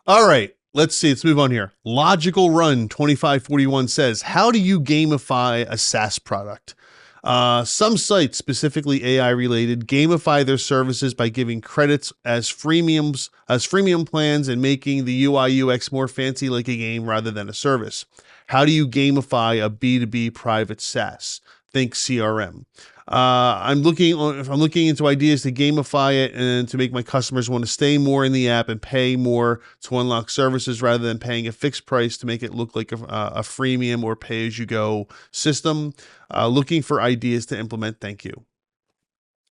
All right. Let's see. Let's move on here. Logical Run 2541 says, how do you gamify a SaaS product? Some sites, specifically AI related, gamify their services by giving credits as freemium plans and making the UI UX more fancy like a game rather than a service. How do you gamify a B2B private SaaS? Think CRM. I'm looking into ideas to gamify it and to make my customers want to stay more in the app and pay more to unlock services rather than paying a fixed price to make it look like a freemium or pay-as-you-go system. Looking for ideas to implement. Thank you.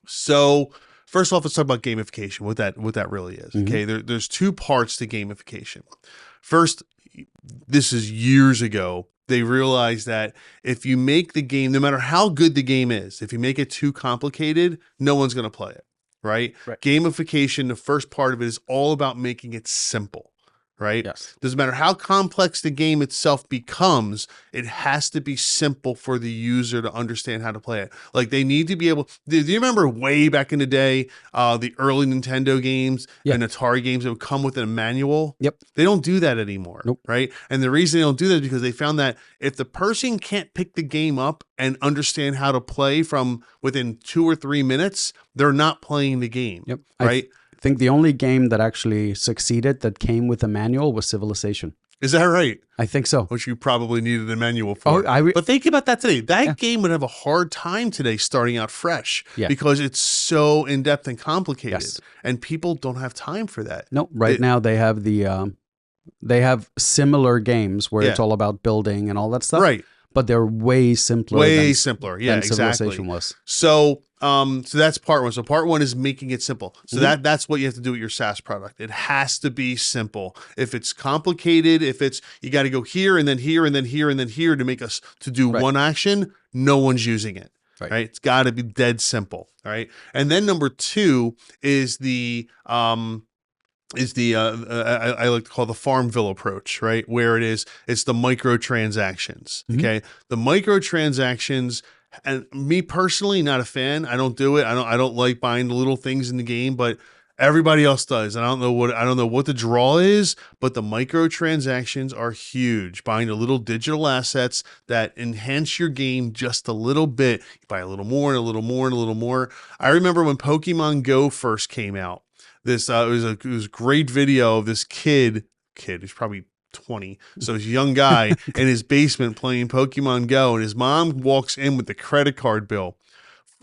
So first off, let's talk about gamification, what that really is. Okay, there's two parts to gamification. First, this is years ago. They realized that if you make the game, no matter how good the game is, if you make it too complicated, no one's going to play it, right? Gamification, the first part of it is all about making it simple, right? Yes. Doesn't matter how complex the game itself becomes, it has to be simple for the user to understand how to play it. Like they need to be able, do you remember way back in the day, the early Nintendo games and Atari games that would come with a manual? Yep. They don't do that anymore, nope. right? And the reason they don't do that is because they found that if the person can't pick the game up and understand how to play from within 2 or 3 minutes, they're not playing the game, right? I think the only game that actually succeeded that came with a manual was Civilization. Is that right? I think so. Which you probably needed a manual for. But think about that today. That game would have a hard time today starting out fresh because it's so in-depth and complicated. Yes. And people don't have time for that. No, now they have they have similar games where it's all about building and all that stuff. Right. But they're way simpler. Than Civilization was. So that's part one. So part one is making it simple. So that's what you have to do with your SaaS product. It has to be simple. If it's complicated, if it's you got to go here and then here and then here and then here to make us to do one action, no one's using it. Right? It's got to be dead simple. All right. And then number two is the I like to call the Farmville approach, right? Where it's the microtransactions. Okay. The microtransactions, and me personally, not a fan. I don't do it. I don't like buying the little things in the game, but everybody else does. And I don't know what the draw is, but the microtransactions are huge. Buying the little digital assets that enhance your game just a little bit. You buy a little more and a little more and a little more. I remember when Pokemon Go first came out. This it was a great video of this kid who's probably 20, so he's a young guy in his basement playing Pokemon Go, and his mom walks in with the credit card bill,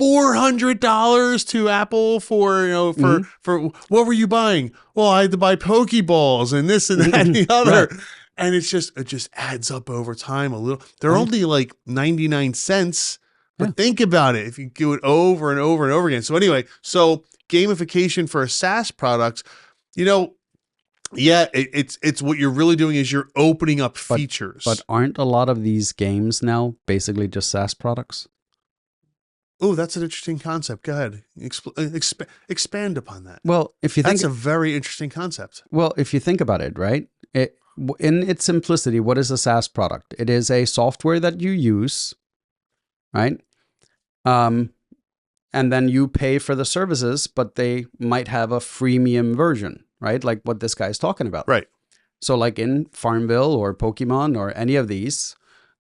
$400 to Apple for for what were you buying? Well, I had to buy Pokeballs and this and that and the other. Right. And it just adds up over time a little. They're only like 99 cents, but think about it if you do it over and over and over again. So anyway, gamification for a SaaS product, it's what you're really doing is you're opening up features. But aren't a lot of these games now basically just SaaS products? Oh, that's an interesting concept. Go ahead. Expand upon that. Well, if you think that's a very interesting concept. Well, if you think about it, right? In its simplicity, what is a SaaS product? It is a software that you use right? And then you pay for the services, but they might have a freemium version, right? Like what this guy's talking about. Right. So like in Farmville or Pokemon or any of these,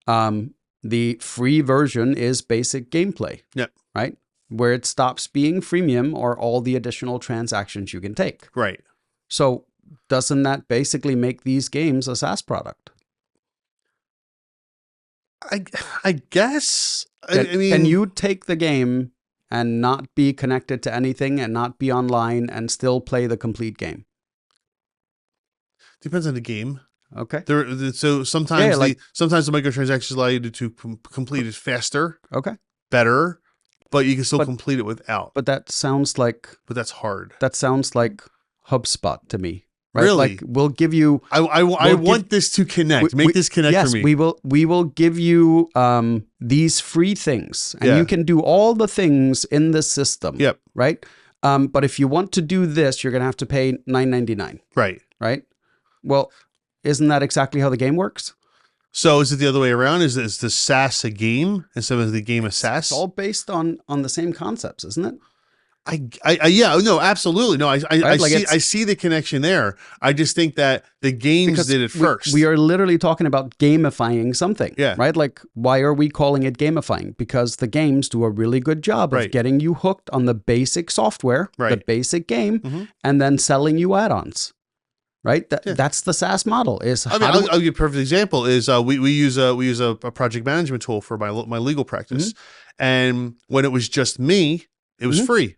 the free version is basic gameplay, Yep. right? Where it stops being freemium or all the additional transactions you can take. Right. So doesn't that basically make these games a SaaS product? I guess. I mean, can you take the game and not be connected to anything and not be online and still play the complete game? Depends on the game. Okay. So sometimes sometimes the microtransactions allow you to complete it faster, Okay. better, but you can still complete it without. But that sounds like. But that's hard. That sounds like HubSpot to me. Right? Really? Like we'll give you. I want this to connect. Make this connect for me. Yes, we will give you these free things, and you can do all the things in the system. Yep. Right. But if you want to do this, you're gonna have to pay $9.99. Right. Right. Well, isn't that exactly how the game works? So is it the other way around? Is the SaaS a game instead of the game a SaaS? It's all based on the same concepts, isn't it? Yeah, no, absolutely. No, I see the connection there. I just think that the games did it first. We are literally talking about gamifying something, yeah. Right? Like, why are we calling it gamifying? Because the games do a really good job of getting you hooked on the basic software, the basic game, and then selling you add-ons. Right, that's the SaaS model. I'll give you a perfect example. Is we use a project management tool for my legal practice, and when it was just me, it was free.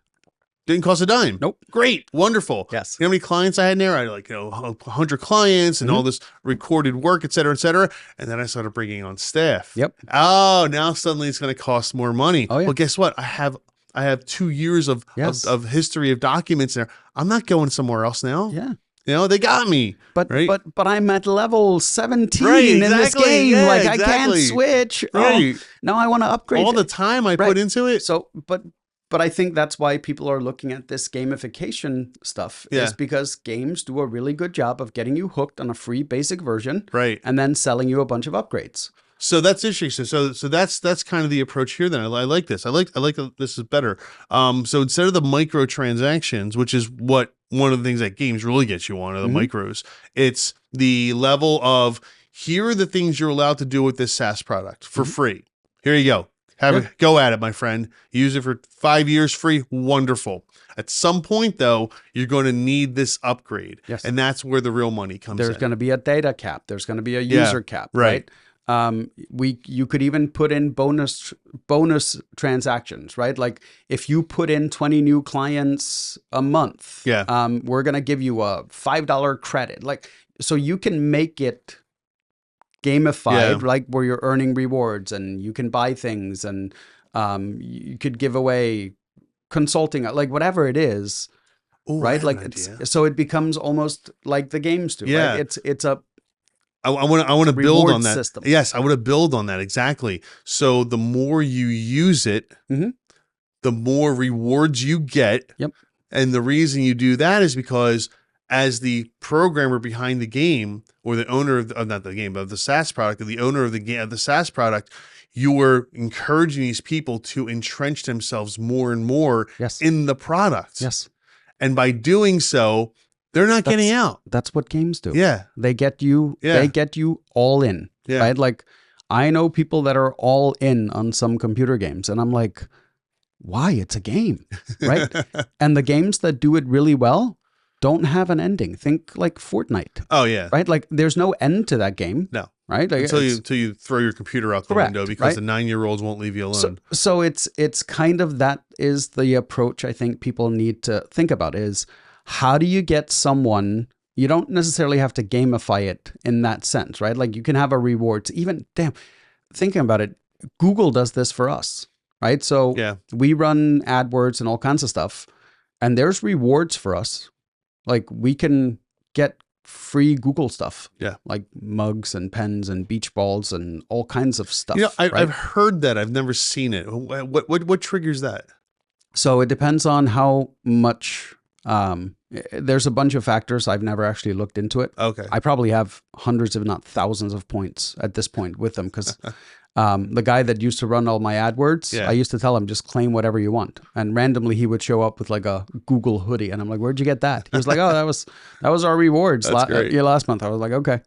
Didn't cost a dime. Nope. Great. Wonderful. Yes. You know how many clients I had in there? I had 100 clients and all this recorded work, et cetera, et cetera. And then I started bringing on staff. Yep. Oh, now suddenly it's going to cost more money. Oh, yeah. Well, guess what? I have 2 years of history of documents there. I'm not going somewhere else now. Yeah. You know, they got me. But right? but I'm at level 17 in this game. Yeah, I can't switch. Right. Oh, now I want to upgrade. All the time I put into it. So, but I think that's why people are looking at this gamification stuff. Is because games do a really good job of getting you hooked on a free basic version, right, and then selling you a bunch of upgrades. So that's interesting. So that's kind of the approach here. Then I like this. I like this is better. So instead of the microtransactions, which is what one of the things that games really gets you on, are the micros, it's the level of here are the things you're allowed to do with this SaaS product for free. Here you go. Go at it, my friend. Use it for 5 years free. Wonderful. At some point, though, you're going to need this upgrade. Yes. And that's where the real money comes in. There's going to be a data cap. There's going to be a user cap. Right. You could even put in bonus transactions, right? Like if you put in 20 new clients a month, we're going to give you a $5 credit. Like, so you can make it gamified, like where you're earning rewards and you can buy things and you could give away consulting, like whatever it is. Ooh, right? Like so it becomes almost like the games do. Yeah. Right? It's a I want to build on that system. Yes, I want to build on that exactly. So the more you use it, the more rewards you get. Yep. And the reason you do that is because as the programmer behind the game, or the owner of not the game, but the SaaS product, or the owner of the SaaS product, you are encouraging these people to entrench themselves more and more in the product. Yes. And by doing so, they're not getting out. That's what games do. Yeah. They get you. Yeah. They get you all in. Yeah. Right. Like I know people that are all in on some computer games, and I'm like, why? It's a game, right? And the games that do it really well don't have an ending. Think like Fortnite. Oh yeah. Right. Like there's no end to that game. No. Right. Like until you throw your computer out the window because the 9-year-olds won't leave you alone. So it's kind of that is the approach I think people need to think about is how do you get someone, you don't necessarily have to gamify it in that sense, right? Like you can have a rewards, even thinking about it, Google does this for us, right? So we run AdWords and all kinds of stuff and there's rewards for us. Like we can get free Google stuff, like mugs and pens and beach balls and all kinds of stuff. You know, I've heard that. I've never seen it. What triggers that? So it depends on how much There's a bunch of factors. I've never actually looked into it. Okay. I probably have hundreds, if not thousands of points at this point with them because the guy that used to run all my AdWords, Yeah. I used to tell him, just claim whatever you want. And randomly he would show up with like a Google hoodie. And I'm like, where'd you get that? He was like, oh, that was our rewards last month. I was like, okay.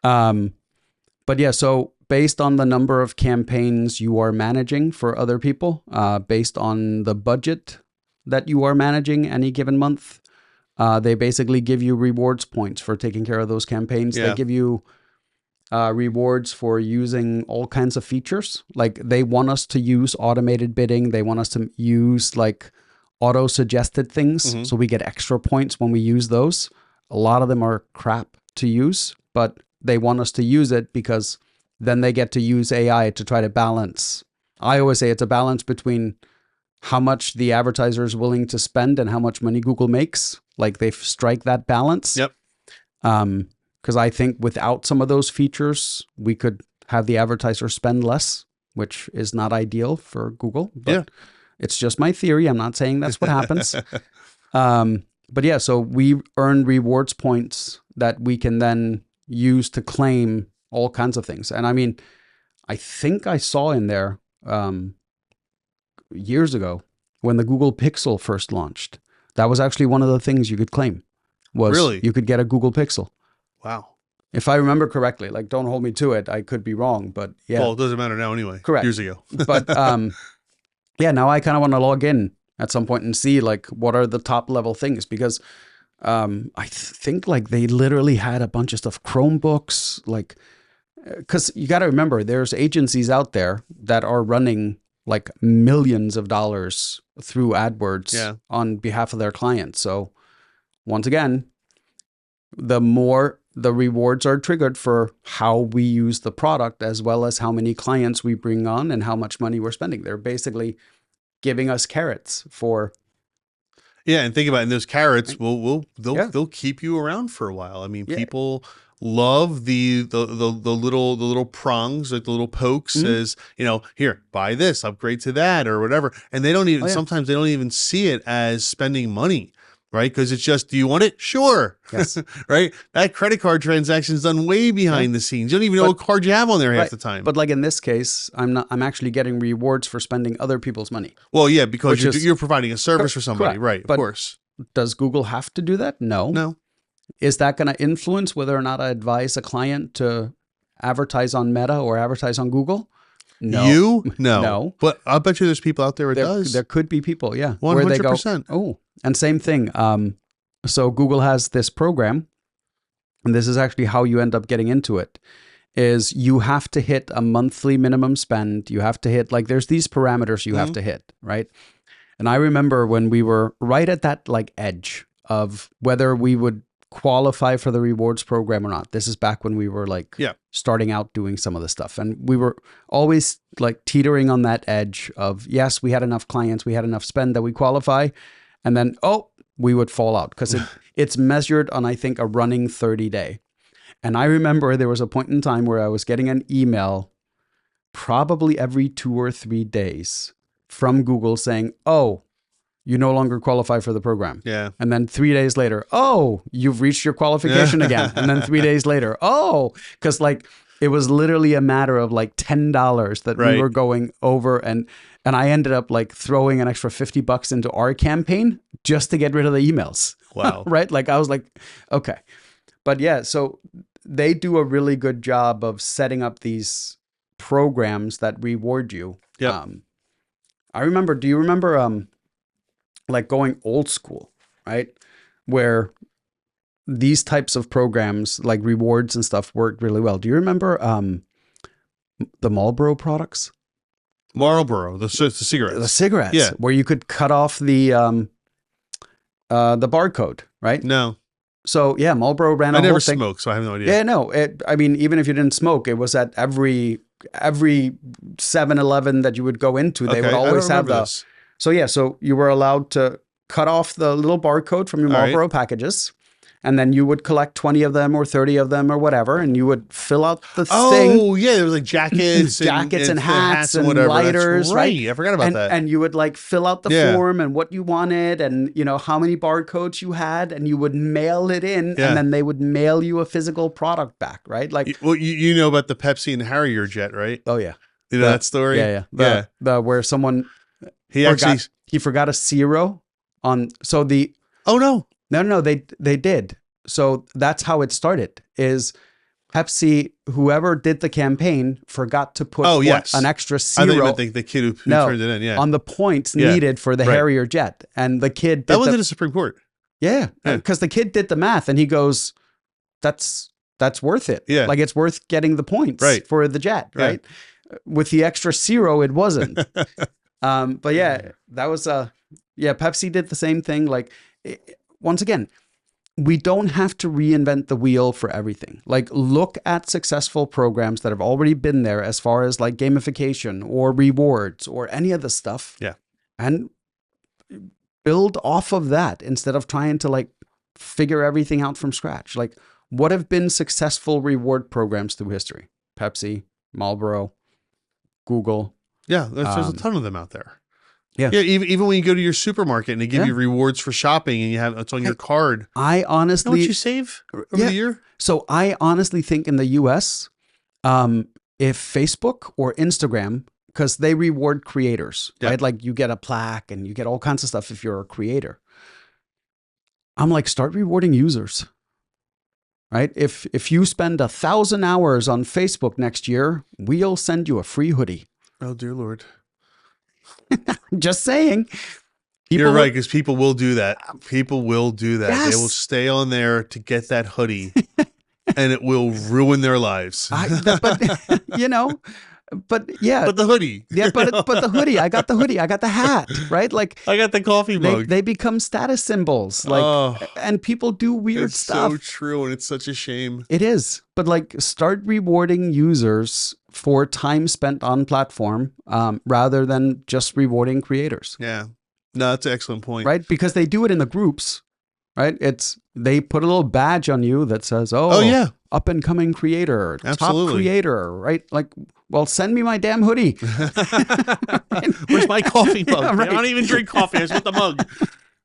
But yeah, so based on the number of campaigns you are managing for other people, based on the budget that you are managing any given month, they basically give you rewards points for taking care of those campaigns. Yeah. They give you rewards for using all kinds of features. Like they want us to use automated bidding. They want us to use like auto suggested things. So we get extra points when we use those. A lot of them are crap to use, but they want us to use it because then they get to use AI to try to balance. I always say it's a balance between how much the advertiser is willing to spend and how much money Google makes. Like they strike that balance. Yep. Because I think without some of those features, we could have the advertiser spend less, which is not ideal for Google. But it's just my theory. I'm not saying that's what happens. But yeah, so we earn rewards points that we can then use to claim all kinds of things. And I mean, I think I saw in there years ago when the Google Pixel first launched, that was actually one of the things you could claim was you could get a Google Pixel. Wow. If I remember correctly, like don't hold me to it. I could be wrong, but yeah. Well, it doesn't matter now anyway. Correct. Years ago. But yeah, now I kind of want to log in at some point and see like what are the top level things because I think like they literally had a bunch of stuff, Chromebooks, like, because you got to remember there's agencies out there that are running like millions of dollars through AdWords on behalf of their clients. So once again, the more the rewards are triggered for how we use the product as well as how many clients we bring on and how much money we're spending. They're basically giving us carrots for. Yeah, and think about it, and those carrots they'll keep you around for a while. I mean, people love the little prongs, like the little pokes as, here, buy this, upgrade to that or whatever. And they don't even sometimes they don't even see it as spending money. Right? Because it's just, do you want it? Sure. Yes. Right? That credit card transaction is done way behind the scenes. You don't even know what card you have on there half the time. But like in this case, I'm actually getting rewards for spending other people's money. Well, yeah, because you're providing a service for somebody. Correct. Right. Of course. Does Google have to do that? No. No. Is that going to influence whether or not I advise a client to advertise on Meta or advertise on Google? No. No. But I'll bet you there's people out there it does. There could be people, 100%. where they go, oh, and same thing. So Google has this program, and this is actually how you end up getting into it, is you have to hit a monthly minimum spend. You have to hit, like, there's these parameters you have to hit, right? And I remember when we were right at that, like, edge of whether we would qualify for the rewards program or not. This is back when we were like starting out doing some of the stuff. And we were always like teetering on that edge of, yes, we had enough clients, we had enough spend that we qualify. And then, we would fall out because it's measured on, I think, a running 30-day. And I remember there was a point in time where I was getting an email probably every 2 or 3 days from Google saying, you no longer qualify for the program. Yeah. And then 3 days later, you've reached your qualification again. And then 3 days later, because like it was literally a matter of like $10 that we were going over. And I ended up like throwing an extra $50 into our campaign just to get rid of the emails. Wow. Right? Like I was like, okay. But yeah, so they do a really good job of setting up these programs that reward you. Yeah. Do you remember like going old school, right? Where these types of programs like rewards and stuff worked really well. Do you remember the Marlboro products? Marlboro, the cigarettes. The cigarettes, where you could cut off the barcode, right? No. So yeah, Marlboro ran a whole thing. I never smoked, so I have no idea. Yeah, no. I mean, even if you didn't smoke, it was at every 7-Eleven that you would go into. They would always have this. So yeah, so you were allowed to cut off the little barcode from your Marlboro packages, And then you would collect 20 of them or 30 of them or whatever, and you would fill out the thing. Oh, yeah, there was like jackets and hats and whatever. lighters, That's right? I forgot about that. And you would like fill out the Yeah. form and what you wanted and, you know, how many barcodes you had, and you would mail it in, Yeah. and then they would mail you a physical product back, right? Like, Well, you know about the Pepsi and Harrier jet, right? oh yeah. You know that story? Yeah, yeah. The where someone He forgot a zero on, so the, oh no. No, they did. So that's how it started. Is Pepsi, whoever did the campaign, forgot to put an extra zero. I thought you meant the kid who turned it in. Yeah, on the points needed for the Harrier jet, and the kid that went to the Supreme Court. Yeah, because the kid did the math, and he goes, "That's worth it. Yeah, like it's worth getting the points for the jet, right? With the extra zero, it wasn't. But yeah, that was Pepsi did the same thing. Like once again, we don't have to reinvent the wheel for everything. Like look at successful programs that have already been there as far as like gamification or rewards or any of the stuff. Yeah. And build off of that instead of trying to like figure everything out from scratch. Like what have been successful reward programs through history? Pepsi, Marlboro, Google. Yeah, there's a ton of them out there. Yeah. Even when you go to your supermarket and they give you rewards for shopping and you have it's on your card. I honestly, you know what you save over the year? So I honestly think in the US, if Facebook or Instagram, because they reward creators, right? Like you get a plaque and you get all kinds of stuff if you're a creator. I'm like, start rewarding users. Right? If you spend 1,000 hours on Facebook next year, we'll send you a free hoodie. Oh dear Lord. Just saying. You're right, because people will do that. People will do that. Yes. They will stay on there to get that hoodie, and it will ruin their lives. But you know, but yeah. But the hoodie. Yeah, but the hoodie. I got the hoodie. I got the hat. Right? Like I got the coffee mug. They become status symbols. Like, and people do weird stuff. It's so true, and it's such a shame. It is. But like, start rewarding users for time spent on platform, rather than just rewarding creators. Yeah. No, that's an excellent point. Right? Because they do it in the groups, right? They put a little badge on you that says, oh yeah, up and coming creator, absolutely. Top creator, right? Like, well, send me my damn hoodie. Where's my coffee mug? Yeah, right. I don't even drink coffee. I just want the mug.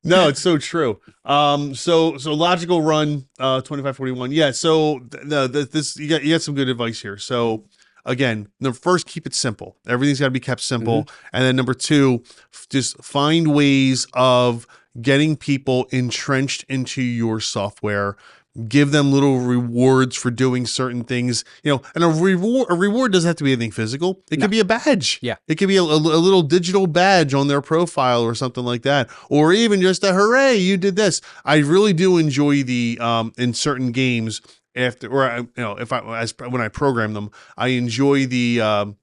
No, it's so true. So logical run, 2541. Yeah. So this you got some good advice here. So again, first, keep it simple. Everything's got to be kept simple. And then number two, just find ways of getting people entrenched into your software. Give them little rewards for doing certain things, you know, and a reward doesn't have to be anything physical. It could be a badge. Yeah. It could be a little digital badge on their profile or something like that. Or even just a hooray, you did this. I really do enjoy the, in certain games when I program them, I enjoy the,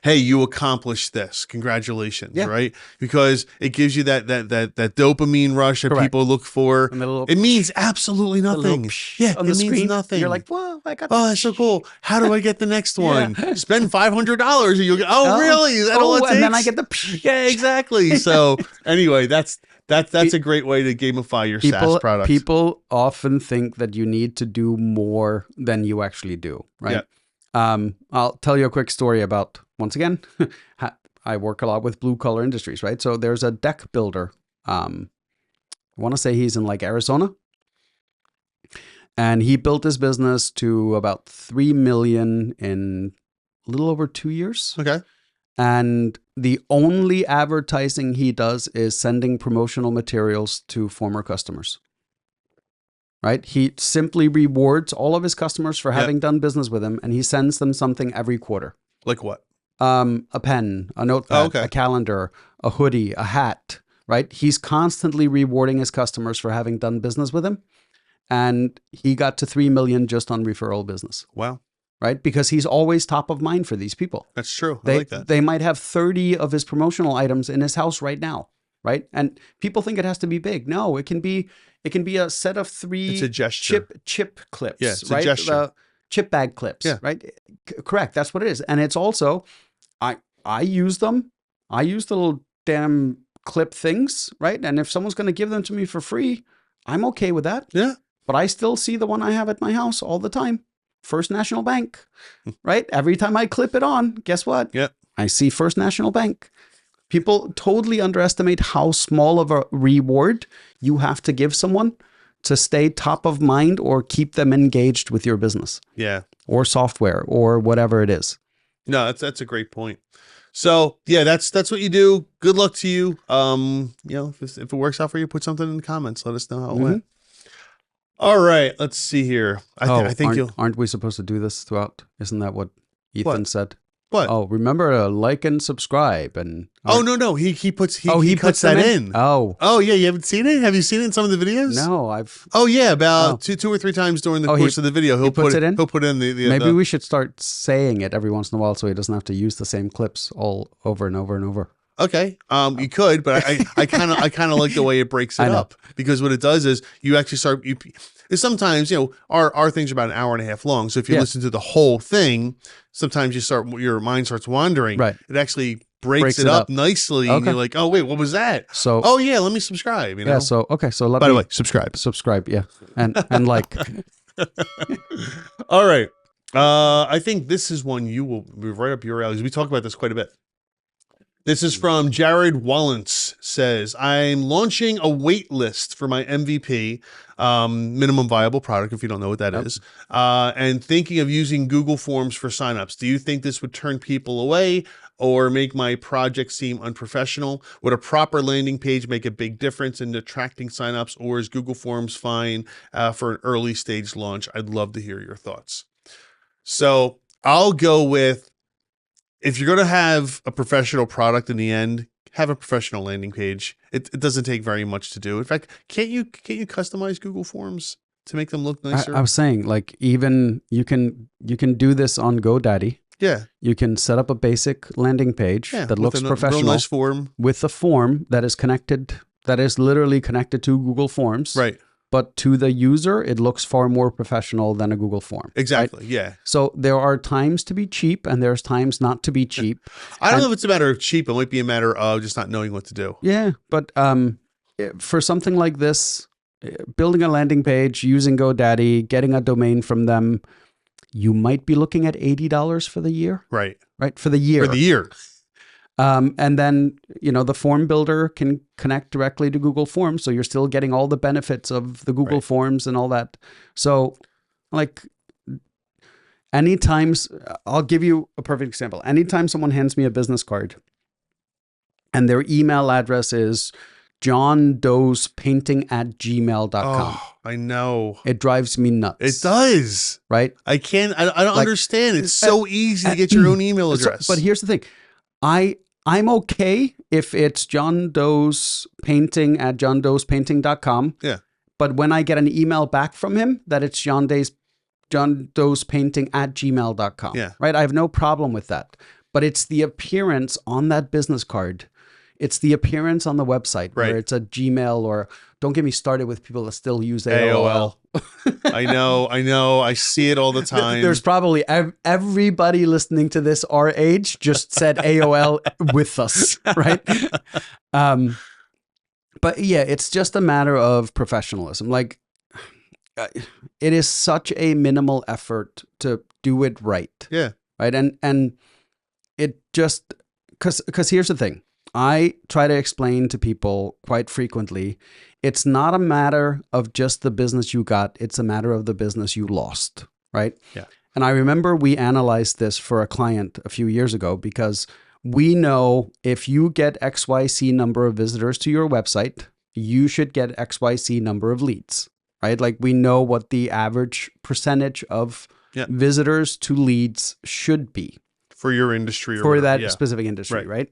hey, you accomplished this. Congratulations, right? Because it gives you that dopamine rush that people look for. It means absolutely nothing. On the screen, means nothing. You're like, whoa, I got. Oh, that's so cool. How do I get the next one? Spend $500 and you'll get. Oh, really? Is that all it takes? And then I get the. Yeah, exactly. So anyway, that's a great way to gamify your SaaS product. People often think that you need to do more than you actually do, right? Yeah. I'll tell you a quick story about, once again, I work a lot with blue collar industries, right? So there's a deck builder. I want to say he's in like Arizona. And he built his business to about 3 million in a little over 2 years. Okay. And the only advertising he does is sending promotional materials to former customers. Right? He simply rewards all of his customers for having done business with him, and he sends them something every quarter. Like what? A pen, a notepad, a calendar, a hoodie, a hat, right? He's constantly rewarding his customers for having done business with him. And he got to 3 million just on referral business. Wow. Right? Because he's always top of mind for these people. That's true. I like that. They might have 30 of his promotional items in his house right now. Right? And people think it has to be big. No, it can be a set of 3 it's a gesture. chip clips. Yeah, it's right? a gesture. Chip bag clips. Yeah. Right? Correct. That's what it is. And it's also, I use them. I use the little damn clip things, right? And if someone's going to give them to me for free, I'm okay with that. Yeah. but I still see the one I have at my house all the time. First National Bank, right? Every time I clip it on, guess what? Yep. I see First National Bank. People totally underestimate how small of a reward you have to give someone to stay top of mind or keep them engaged with your business. Yeah. Or software or whatever it is. No, that's a great point. So yeah, that's what you do. Good luck to you. If it works out for you, put something in the comments. Let us know how it went. All right, let's see here. I think aren't we supposed to do this throughout? Isn't that what Ethan said? What? Oh, remember to like and subscribe and. No. He puts that in. Oh yeah. You haven't seen it? Have you seen it in some of the videos? No, I've. Oh yeah, about two or three times during the course of the video, he'll put it in. He'll put in the. Maybe we should start saying it every once in a while so he doesn't have to use the same clips all over and over and over. Okay, you could, but I kind of like the way it breaks it up, because what it does is you actually start. Sometimes our things are about an hour and a half long, so if you listen to the whole thing, sometimes your mind starts wandering. Right. It actually breaks it up nicely, and you're like, oh wait, what was that? So let me subscribe. Yeah. So okay. So by the way, subscribe. Yeah, and like. All right. I think this is one you will be right up your alley. We talk about this quite a bit. This is from Jared Wallance. Says, I'm launching a wait list for my MVP, minimum viable product, if you don't know what that is, and thinking of using Google Forms for signups. Do you think this would turn people away or make my project seem unprofessional? Would a proper landing page make a big difference in attracting signups, or is Google Forms fine for an early stage launch? I'd love to hear your thoughts. So I'll go with, if you're going to have a professional product in the end, have a professional landing page. It doesn't take very much to do. In fact, can't you customize Google Forms to make them look nicer? I was saying, like, even you can do this on GoDaddy. Yeah. You can set up a basic landing page that looks professional, real nice form, with a form that is connected, that is literally connected to Google Forms. Right. But to the user, it looks far more professional than a Google form. Exactly, right? Yeah. So there are times to be cheap and there's times not to be cheap. I don't know if it's a matter of cheap. It might be a matter of just not knowing what to do. Yeah, but for something like this, building a landing page, using GoDaddy, getting a domain from them, you might be looking at $80 for the year. Right. Right, for the year. For the year. And then, the form builder can connect directly to Google Forms. So you're still getting all the benefits of the Google Forms and all that. So like I'll give you a perfect example. Anytime someone hands me a business card and their email address is johndoespainting@gmail.com. Oh, I know. It drives me nuts. It does. Right? I don't understand. It's so easy to get your own email address. But here's the thing. I'm okay if it's johndoespainting@johndoespainting.com. Yeah. But when I get an email back from him that it's johndoespainting@gmail.com. Yeah. Right? I have no problem with that. But it's the appearance on that business card. It's the appearance on the website where it's a Gmail, or don't get me started with people that still use AOL. I know. I see it all the time. There's probably everybody listening to this our age just said AOL with us, right? But yeah, it's just a matter of professionalism. Like, it is such a minimal effort to do it right. Yeah. Right. And it just, because here's the thing. I try to explain to people quite frequently, it's not a matter of just the business you got. It's a matter of the business you lost, right? Yeah. And I remember we analyzed this for a client a few years ago, because we know if you get XYZ number of visitors to your website, you should get XYZ number of leads, right? Like, we know what the average percentage of visitors to leads should be. For your industry. Or for that specific industry, right?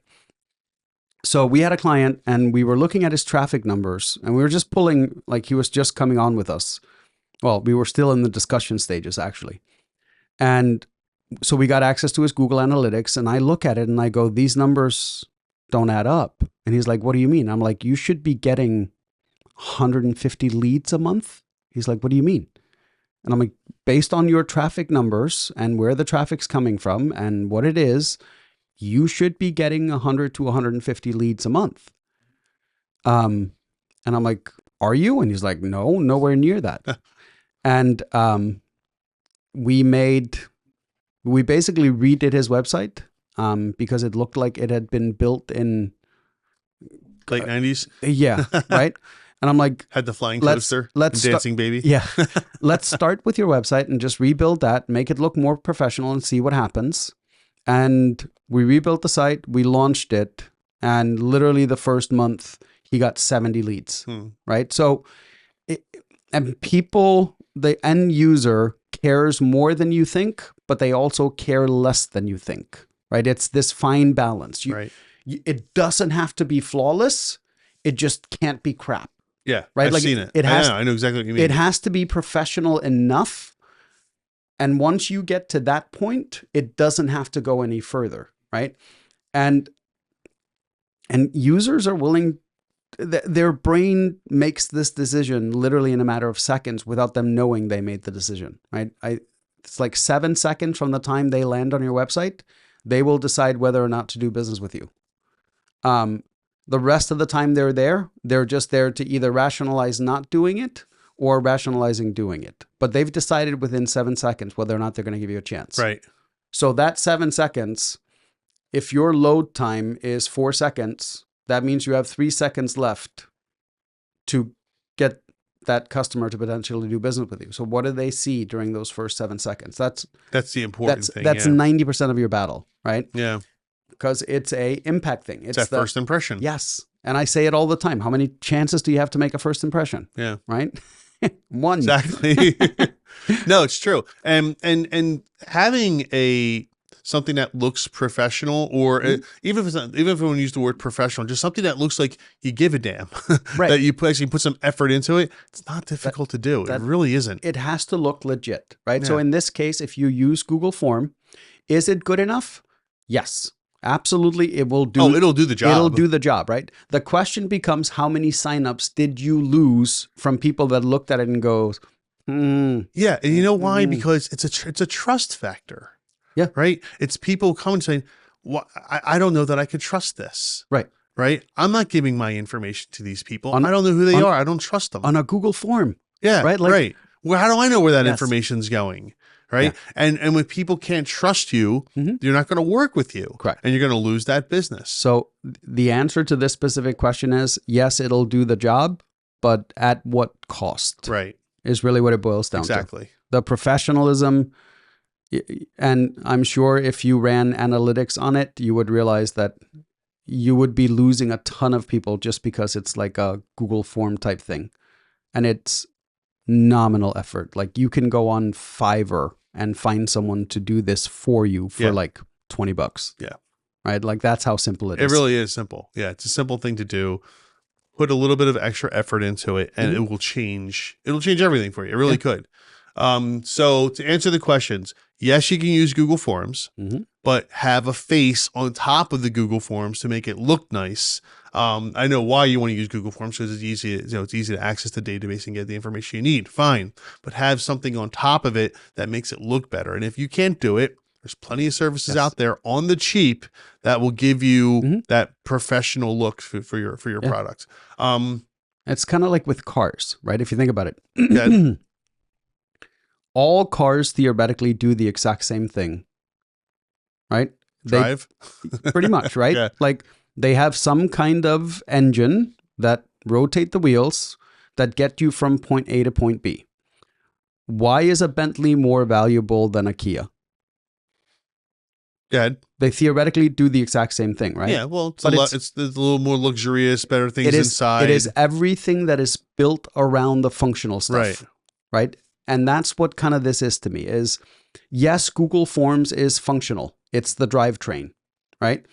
So we had a client and we were looking at his traffic numbers, and we were just pulling, like, he was just coming on with us. Well, we were still in the discussion stages, actually. And so we got access to his Google Analytics, and I look at it and I go, these numbers don't add up. And he's like, what do you mean? I'm like, you should be getting 150 leads a month. He's like, what do you mean? And I'm like, based on your traffic numbers and where the traffic's coming from and what it is, you should be getting 100 to 150 leads a month. And I'm like, are you? And he's like, no, nowhere near that. And we basically redid his website because it looked like it had been built in late 90s. Yeah, right. And I'm like, Had the flying let's toaster and dancing baby. Yeah, let's start with your website and just rebuild that, make it look more professional, and see what happens. And we rebuilt the site, we launched it, and literally the first month he got 70 leads. Right. So, and people, the end user cares more than you think, but they also care less than you think. Right. It's this fine balance. Right. It doesn't have to be flawless. It just can't be crap. Yeah. Right. I've seen it. I know exactly what you mean. It has to be professional enough. And once you get to that point, it doesn't have to go any further. Right. And users are willing, their brain makes this decision literally in a matter of seconds without them knowing they made the decision. Right. It's like 7 seconds from the time they land on your website, they will decide whether or not to do business with you. The rest of the time they're just there to either rationalize not doing it or rationalizing doing it. But they've decided within 7 seconds whether or not they're going to give you a chance. Right. So that 7 seconds, if your load time is 4 seconds, that means you have 3 seconds left to get that customer to potentially do business with you. So what do they see during those first 7 seconds? That's the important thing. That's 90% of your battle, right? Yeah. Because it's a impact thing. It's that first impression. Yes. And I say it all the time. How many chances do you have to make a first impression? Yeah. Right? One. Exactly. No, it's true. And having something that looks professional, or even if it's not, even if we use the word professional, just something that looks like you give a damn, right. that you actually put some effort into it. It's not difficult to do. It really isn't. It has to look legit, right? Yeah. So in this case, if you use Google Form, is it good enough? Yes. Absolutely, it will do. Oh, it'll do the job. It'll do the job, right? The question becomes, how many signups did you lose from people that looked at it and goes, Yeah, and you know why? Because it's a trust factor. Yeah. Right? It's people coming saying, well, I don't know that I could trust this. Right. Right? I'm not giving my information to these people. I don't know who they are. I don't trust them. On a Google Form. Yeah. Right. Right. Well, how do I know where that information's going? Right. Yeah. And when people can't trust you, they're not going to work with you. Correct. And you're going to lose that business. So the answer to this specific question is yes, it'll do the job, but at what cost? Right. Is really what it boils down to. Exactly. The professionalism, and I'm sure if you ran analytics on it, you would realize that you would be losing a ton of people just because it's like a Google Form type thing. And it's nominal effort. Like you can go on Fiverr and find someone to do this for you for like $20. Yeah. Right. Like that's how simple it is. It really is simple. Yeah. It's a simple thing to do. Put a little bit of extra effort into it and it will change. It'll change everything for you. It really could. So to answer the questions, yes, you can use Google Forms, but have a face on top of the Google Forms to make it look nice. I know why you want to use Google Forms because it's easy. It's easy to access the database and get the information you need. Fine, but have something on top of it that makes it look better. And if you can't do it, there's plenty of services out there on the cheap that will give you that professional look for your products. It's kind of like with cars, right? If you think about it, all cars theoretically do the exact same thing, right? Drive, pretty much, right? Yeah. Like they have some kind of engine that rotate the wheels that get you from point A to point B. Why is a Bentley more valuable than a Kia? Good. They theoretically do the exact same thing, right? Yeah, well, it's a little more luxurious, better things inside. It is everything that is built around the functional stuff, right? And that's what kind of this is to me is, yes, Google Forms is functional. It's the drivetrain, right?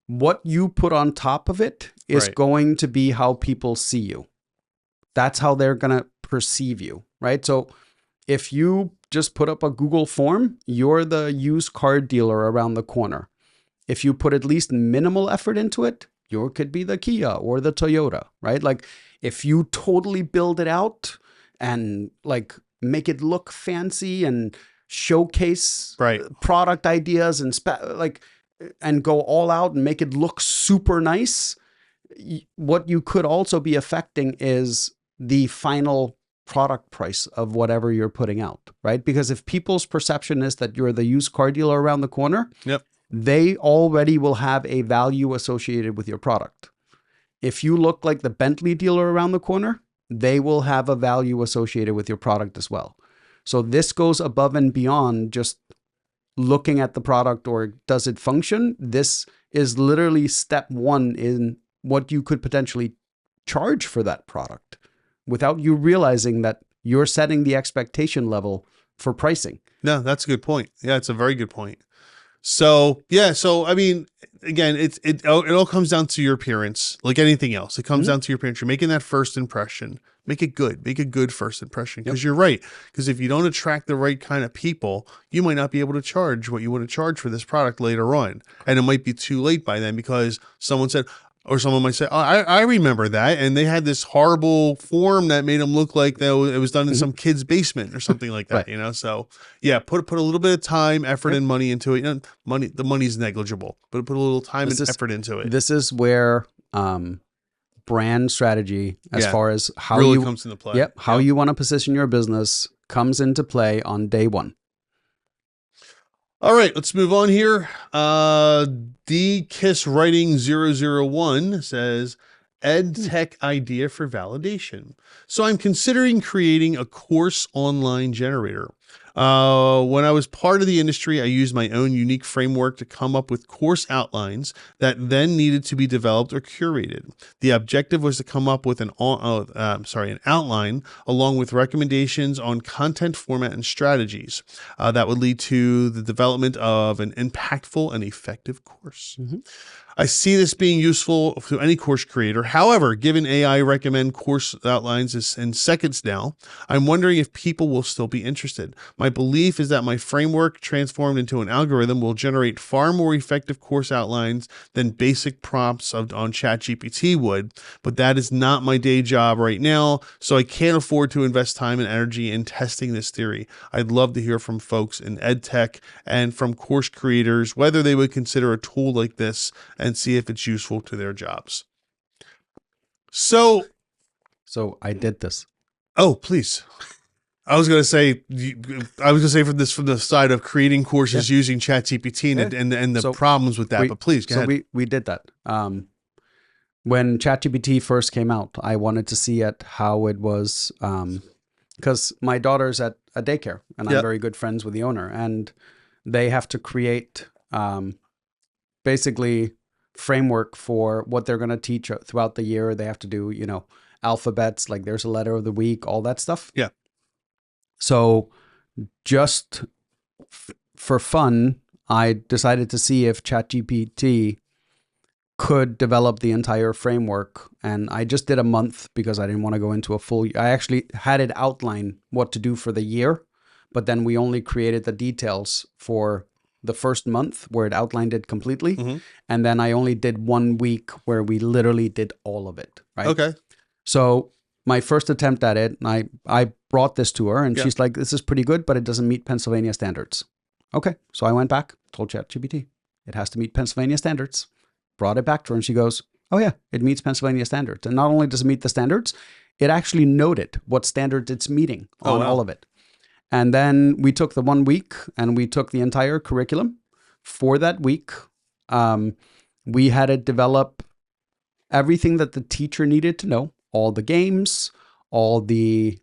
What you put on top of it is going to be how people see you. That's how they're going to perceive you, right? So if you just put up a Google form, you're the used car dealer around the corner. If you put at least minimal effort into it, you could be the Kia or the Toyota, right? Like if you totally build it out and like make it look fancy and showcase product ideas and and go all out and make it look super nice, what you could also be affecting is the final product price of whatever you're putting out, right? Because if people's perception is that you're the used car dealer around the corner, Yep. they already will have a value associated with your product. If you look like the Bentley dealer around the corner, they will have a value associated with your product as well. So this goes above and beyond just looking at the product or does it function. This is literally step one in what you could potentially charge for that product without you realizing that you're setting the expectation level for pricing. No, that's a good point. Yeah, it's a very good point. So yeah, so I mean, again, it all comes down to your appearance, like anything else. It comes down to your appearance. You're making that first impression. Make it good. Make a good first impression. Because you're right. Because if you don't attract the right kind of people, you might not be able to charge what you want to charge for this product later on, and it might be too late by then because someone said. Or someone might say, oh, I remember that. And they had this horrible form that made them look like it was done in some kid's basement or something like that, you know? So yeah, put a little bit of time, effort, and money into it. You know, the money's negligible, but put a little time and effort into it. This is where brand strategy, as far as how really you comes into play. How you want to position your business comes into play on day one. All right, let's move on here. DKiss Writing 001 says, EdTech idea for validation. So I'm considering creating a course online generator. When I was part of the industry, I used my own unique framework to come up with course outlines that then needed to be developed or curated. The objective was to come up with an outline along with recommendations on content format and strategies that would lead to the development of an impactful and effective course. I see this being useful to any course creator. However, given AI recommend course outlines in seconds now, I'm wondering if people will still be interested. My belief is that my framework transformed into an algorithm will generate far more effective course outlines than basic prompts on ChatGPT would, but that is not my day job right now, so I can't afford to invest time and energy in testing this theory. I'd love to hear from folks in EdTech and from course creators whether they would consider a tool like this and see if it's useful to their jobs. So I did this. Oh, please. I was going to say from the side of creating courses using ChatGPT and the problems with that, but please go ahead. We did that. When ChatGPT first came out, I wanted to see how it was, because my daughter's at a daycare and I'm very good friends with the owner, and they have to create basically framework for what they're going to teach throughout the year. They have to do, alphabets, like there's a letter of the week, all that stuff. Yeah. So just for fun, I decided to see if ChatGPT could develop the entire framework. And I just did a month because I didn't want to go into a full, I actually had it outline what to do for the year, but then we only created the details for the first month where it outlined it completely. And then I only did 1 week where we literally did all of it. Right. Okay. So my first attempt at it, I brought this to her and she's like, this is pretty good, but it doesn't meet Pennsylvania standards. Okay. So I went back, told ChatGPT, it has to meet Pennsylvania standards, brought it back to her and she goes, oh yeah, it meets Pennsylvania standards. And not only does it meet the standards, it actually noted what standards it's meeting on all of it. And then we took the 1 week and we took the entire curriculum for that week. We had it develop everything that the teacher needed to know, all the games, all the,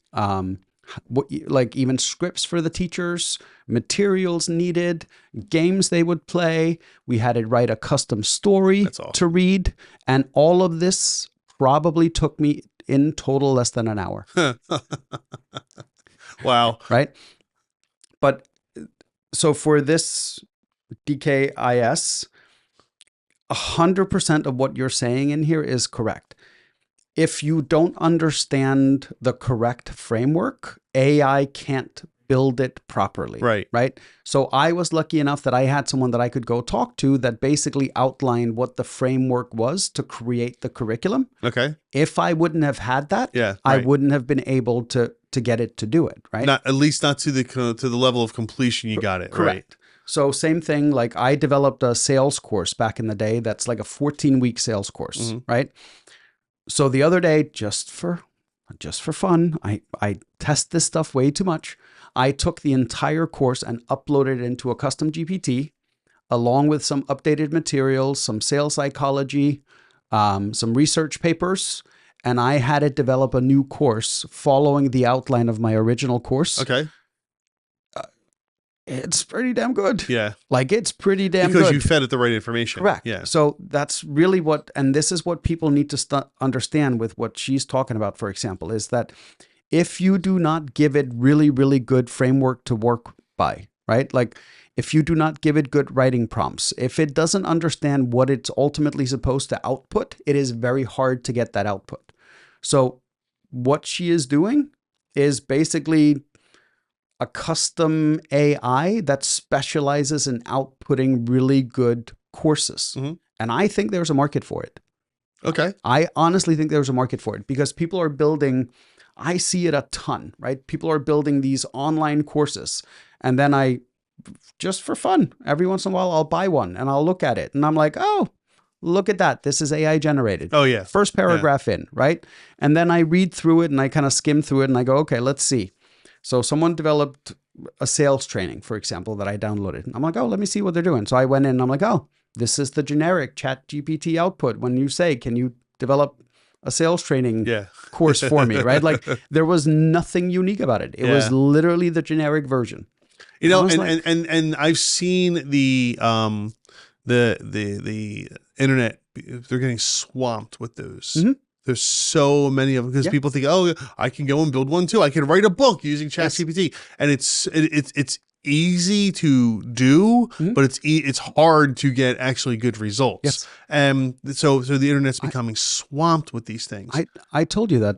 like even scripts for the teachers, materials needed, games they would play. We had it write a custom story to read. And all of this probably took me in total less than an hour. Wow. Right. But so for this DKIS, 100% of what you're saying in here is correct. If you don't understand the correct framework, AI can't build it properly. Right. So I was lucky enough that I had someone that I could go talk to that basically outlined what the framework was to create the curriculum. Okay. If I wouldn't have had that, I wouldn't have been able to get it to do it. Right. Not at least not to the level of completion you got it. Correct. Right. So same thing, like I developed a sales course back in the day. That's like a 14-week sales course. Right. So the other day, just for just for fun, I test this stuff way too much. I took the entire course and uploaded it into a custom GPT, along with some updated materials, some sales psychology, some research papers, and I had it develop a new course following the outline of my original course. Okay. It's pretty damn good. Yeah. Like, it's pretty damn good. Because you fed it the right information. Correct. Yeah. So that's really and this is what people need to understand with what she's talking about, for example, is that if you do not give it really, really good framework to work by, right? Like, if you do not give it good writing prompts, if it doesn't understand what it's ultimately supposed to output, it is very hard to get that output. So what she is doing is basically a custom AI that specializes in outputting really good courses. Mm-hmm. And I think there's a market for it. Okay. I honestly think there's a market for it because people are building, I see it a ton, right? People are building these online courses. And then just for fun, every once in a while, I'll buy one and I'll look at it. And I'm like, oh, look at that. This is AI generated. Oh, yeah. First paragraph in, right? And then I read through it and I kind of skim through it and I go, okay, let's see. So someone developed a sales training, for example, that I downloaded. And I'm like, oh, let me see what they're doing. So I went in and I'm like, oh, this is the generic chat GPT output. When you say, can you develop a sales training course for me, right? Like, there was nothing unique about it. It was literally the generic version. You know, and I've seen the internet, they're getting swamped with those. Mm-hmm. There's so many of them because people think, oh, I can go and build one too. I can write a book using ChatGPT, and it's easy to do, but it's hard to get actually good results. Yes. So the internet's becoming swamped with these things. I told you that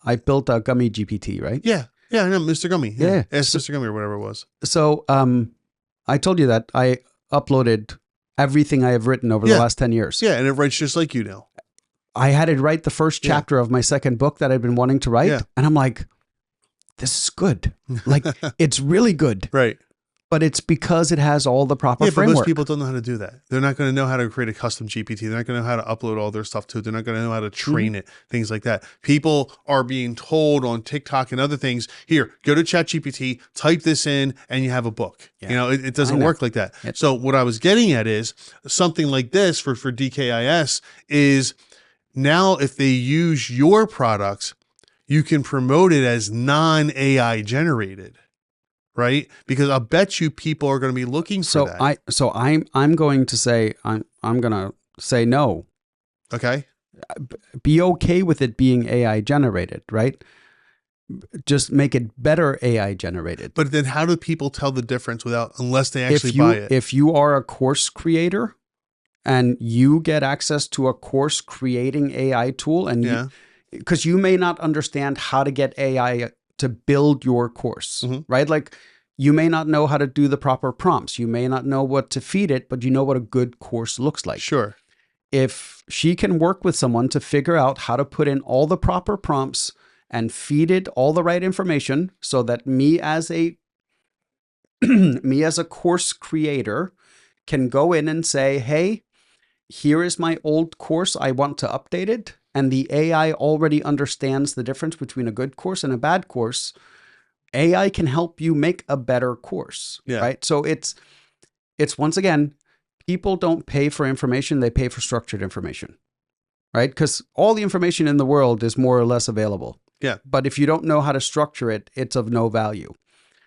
I built a gummy GPT, right? Yeah. Yeah, I know, Mr. Gummy. Yeah. Ask Mr. Gummy or whatever it was. So I told you that I uploaded everything I have written over the last 10 years. Yeah, and it writes just like you now. I had it write the first chapter of my second book that I've been wanting to write. And I'm like, this is good. Like, it's really good. Right. But it's because it has all the proper but framework. most people don't know how to do that. They're not going to know how to create a custom GPT. They're not going to know how to upload all their stuff to it. They're not going to know how to train it, things like that. People are being told on TikTok and other things, here, go to ChatGPT, type this in, and you have a book. You know, it doesn't work like that. So what I was getting at is something like this for DKIS is now if they use your products, you can promote it as non-AI generated. Right? Because I'll bet you people are going to be looking for that. I'm going to say I'm going to say no. Okay. Be okay with it being AI generated, right? Just make it better AI generated. But then how do people tell the difference unless they actually buy it? If you are a course creator and you get access to a course creating AI tool and because you may not understand how to get AI to build your course, right? Like, you may not know how to do the proper prompts. You may not know what to feed it, but you know what a good course looks like. Sure. If she can work with someone to figure out how to put in all the proper prompts and feed it all the right information so that me as a course creator can go in and say, hey, here is my old course. I want to update it. And the AI already understands the difference between a good course and a bad course. AI can help you make a better course, right? So it's once again, people don't pay for information, they pay for structured information, right? Because all the information in the world is more or less available. Yeah. But if you don't know how to structure it, it's of no value.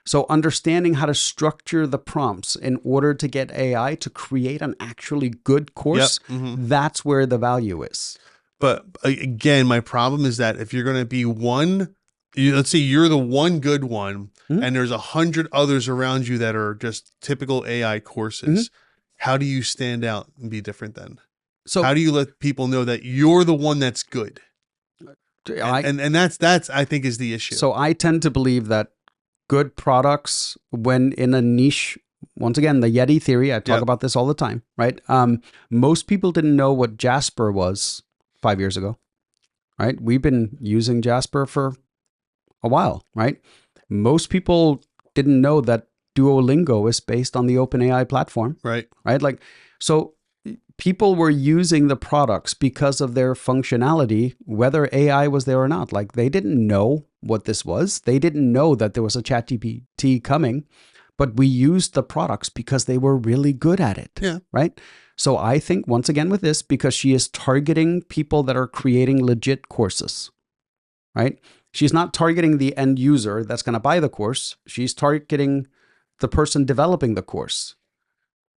So understanding how to structure the prompts in order to get AI to create an actually good course, that's where the value is. But again, my problem is that if you're going to be let's say you're the one good one and there's 100 others around you that are just typical AI courses, how do you stand out and be different then? So how do you let people know that you're the one that's good? And that's I think is the issue. So I tend to believe that good products, when in a niche, once again, the Yeti theory, I talk about this all the time, right? Most people didn't know what Jasper was 5 years ago, right? We've been using Jasper for a while, right? Most people didn't know that Duolingo is based on the OpenAI platform, right? Like, so people were using the products because of their functionality, whether AI was there or not. Like they didn't know what this was. They didn't know that there was a ChatGPT coming, but we used the products because they were really good at it. Yeah. Right. So I think once again with this, because she is targeting people that are creating legit courses, right? She's not targeting the end user that's going to buy the course. She's targeting the person developing the course.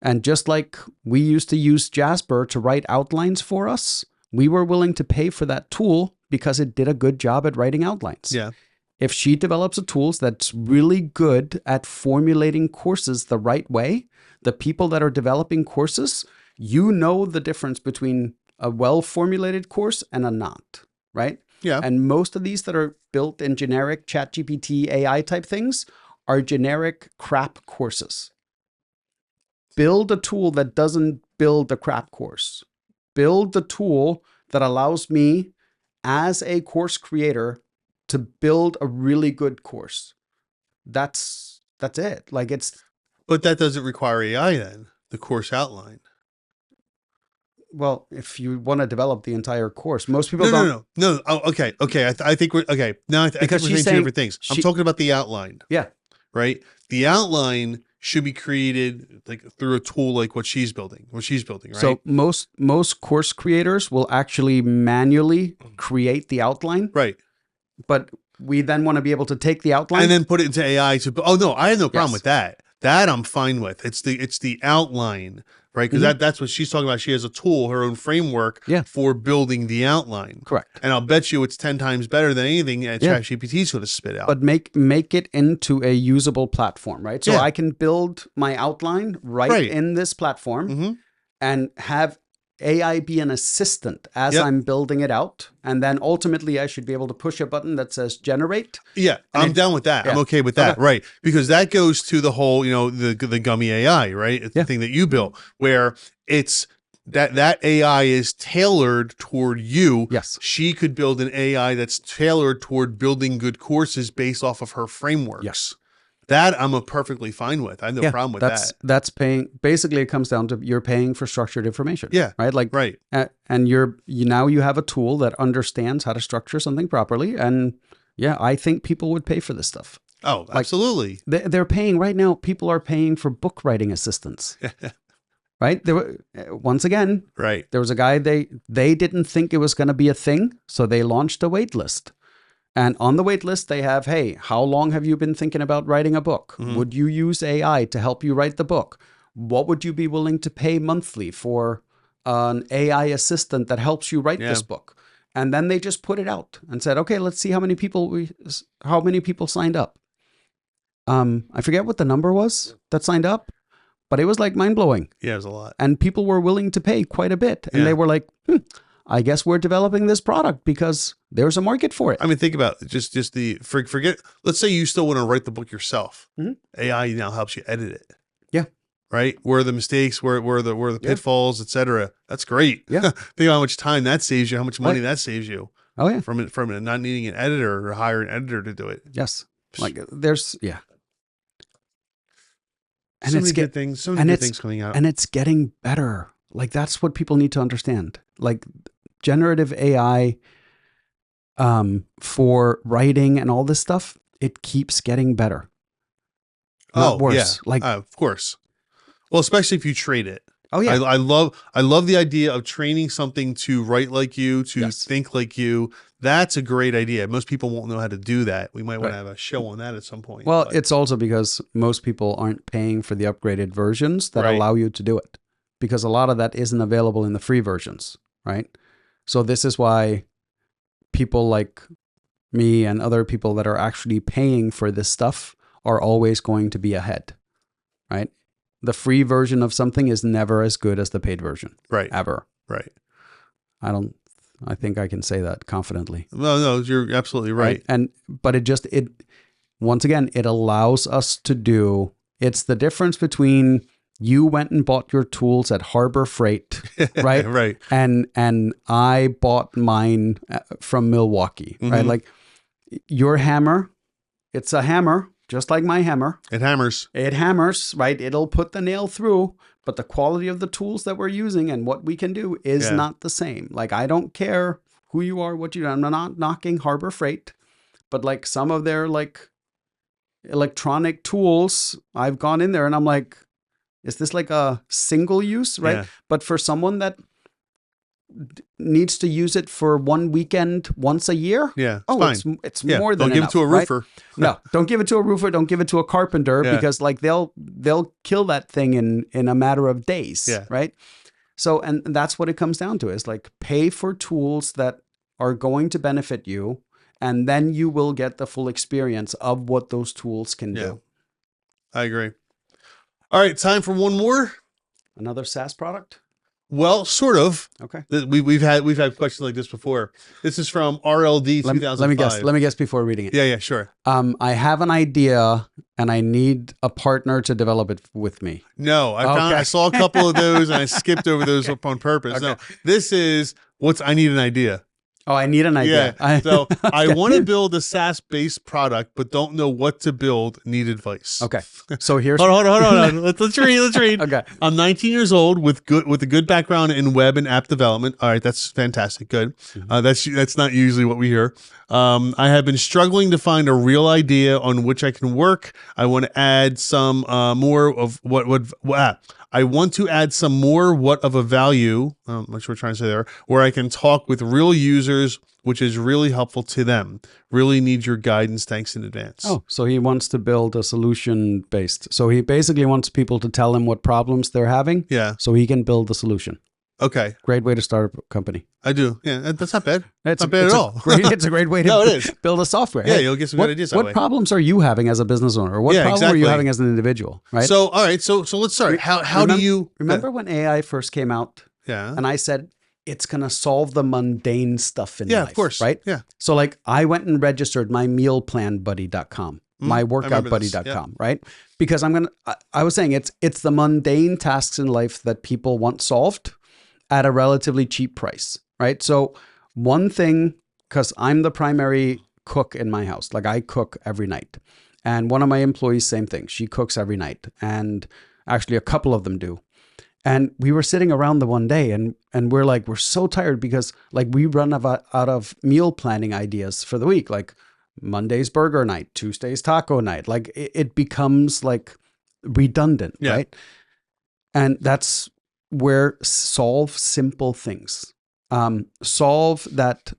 And just like we used to use Jasper to write outlines for us, we were willing to pay for that tool because it did a good job at writing outlines. Yeah. If she develops a tool that's really good at formulating courses the right way, the people that are developing courses, you know the difference between a well-formulated course and a not, right? Yeah. And most of these that are built in generic ChatGPT AI type things are generic crap courses. Build a tool that doesn't build a crap course. Build the tool that allows me as a course creator to build a really good course. That's it. Like it's. But that doesn't require AI then, the course outline. Well, if you want to develop the entire course, most people don't. No. Oh, okay. I think we're okay. Now I think we're saying two different things. I'm talking about the outline. Yeah. Right. The outline should be created like through a tool like what she's building, right? So most course creators will actually manually create the outline. Right. But we then want to be able to take the outline and then put it into AI to. Oh no, I have no problem with that. That I'm fine with. It's the outline, right? Because that's what she's talking about. She has a tool, her own framework for building the outline. Correct. And I'll bet you it's 10 times better than anything that ChatGPT is going to spit out. But make it into a usable platform, right? So I can build my outline right in this platform and have AI be an assistant as I'm building it out. And then ultimately I should be able to push a button that says generate. Yeah, I'm down with that. I'm okay with that. Okay. Right. Because that goes to the whole, the Gummy AI, right? It's the thing that you built where it's that AI is tailored toward you. Yes. She could build an AI that's tailored toward building good courses based off of her frameworks. Yes. That I'm perfectly fine with. I have no problem with that. That's paying. Basically, it comes down to you're paying for structured information. Yeah. Right. Like right. And now you have a tool that understands how to structure something properly. And I think people would pay for this stuff. Oh, absolutely. They're paying right now. People are paying for book writing assistants. Right. Once again. Right. There was a guy they didn't think it was going to be a thing, so they launched a wait list. And on the wait list, they have, hey, how long have you been thinking about writing a book? Would you use AI to help you write the book? What would you be willing to pay monthly for an AI assistant that helps you write this book? And then they just put it out and said, okay, let's see how many people signed up. I forget what the number was that signed up, but it was like mind blowing. Yeah, it was a lot. And people were willing to pay quite a bit. And they were like, I guess we're developing this product because there's a market for it. I mean, think about just forget. Let's say you still want to write the book yourself. AI now helps you edit it. Yeah. Right. Where are the mistakes? Where are the pitfalls, etc. That's great. Yeah. Think about how much time that saves you. How much money that saves you. Oh yeah. From not needing an editor or hire an editor to do it. Yes. Like there's And so many good things. So many good things coming out. And it's getting better. Like that's what people need to understand. Like generative AI for writing and all this stuff, it keeps getting better. Not worse. Yeah. Of course. Well, especially if you trade it. Oh yeah. I love the idea of training something to write like you, to think like you. That's a great idea. Most people won't know how to do that. We might want to have a show on that at some point. Well, it's also because most people aren't paying for the upgraded versions that allow you to do it. Because a lot of that isn't available in the free versions, right? So this is why people like me and other people that are actually paying for this stuff are always going to be ahead, right? The free version of something is never as good as the paid version. Right. Ever. Right. I think I can say that confidently. No, you're absolutely right. But it once again, it allows us to do, it's the difference between you went and bought your tools at Harbor Freight, right? Right. And I bought mine from Milwaukee, right? Like your hammer, it's a hammer, just like my hammer. It hammers. It hammers, right? It'll put the nail through, but the quality of the tools that we're using and what we can do is not the same. Like, I don't care who you are, what you do. I'm not knocking Harbor Freight, but like some of their like electronic tools, I've gone in there and I'm like, is this like a single use, right? Yeah. But for someone that needs to use it for one weekend once a year, fine. It's more than don't give enough, it to a roofer. Right? No, don't give it to a roofer. Don't give it to a carpenter because like they'll kill that thing in a matter of days, right? So, and that's what it comes down to is like pay for tools that are going to benefit you, and then you will get the full experience of what those tools can do. I agree. All right, time for one more. Another SaaS product? Well, sort of. Okay. We've had questions like this before. This is from RLD 2005. Let me guess before reading it. Yeah, sure. I have an idea and I need a partner to develop it with me. No, I saw a couple of those and I skipped over those on purpose. Okay. No, this is I need an idea. Oh, I need an idea. Yeah. So I want to build a SaaS-based product, but don't know what to build. Need advice. Okay. So here's hold on. Let's read. Okay. I'm 19 years old with a good background in web and app development. All right, that's fantastic. Good. That's not usually what we hear. I have been struggling to find a real idea on which I can work. I want to add some more of I want to add some more what of a value, I'm not sure what we're trying to say there, where I can talk with real users, which is really helpful to them. Really need your guidance. Thanks in advance. Oh, so he wants to build a solution based. So he basically wants people to tell him what problems they're having. Yeah. So he can build the solution. Okay. Great way to start a company. I do. Yeah, that's not bad. It's not bad at all. It's a great way to build a software. Yeah, you'll get some good ideas that way. What problems are you having as a business owner? What problem are you having as an individual? Right. So, all right. So let's start. How do you remember when AI first came out? Yeah. And I said it's gonna solve the mundane stuff in life. Yeah, of course. Right. Yeah. So like I went and registered my mealplanbuddy.com, myworkoutbuddy.com, right? Because I was saying it's the mundane tasks in life that people want solved at a relatively cheap price, right? So one thing, because I'm the primary cook in my house, like I cook every night. And one of my employees, same thing. She cooks every night. And actually a couple of them do. And we were sitting around the one day and we're so tired because like we run out of meal planning ideas for the week. Like Monday's burger night, Tuesday's taco night. Like it becomes like redundant, right? And that's where solve simple things. Solve that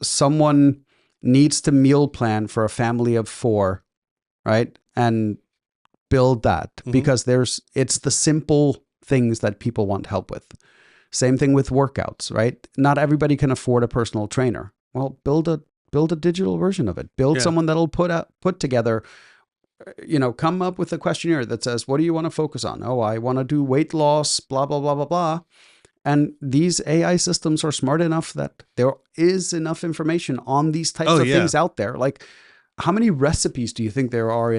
someone needs to meal plan for a family of 4, right? And build that because it's the simple things that people want help with. Same thing with workouts, right? Not everybody can afford a personal trainer. Well, build a digital version of it. Build someone that'll put together, come up with a questionnaire that says, what do you want to focus on? Oh, I want to do weight loss, blah, blah, blah, blah, blah. And these AI systems are smart enough that there is enough information on these types of things out there. Like, how many recipes do you think there are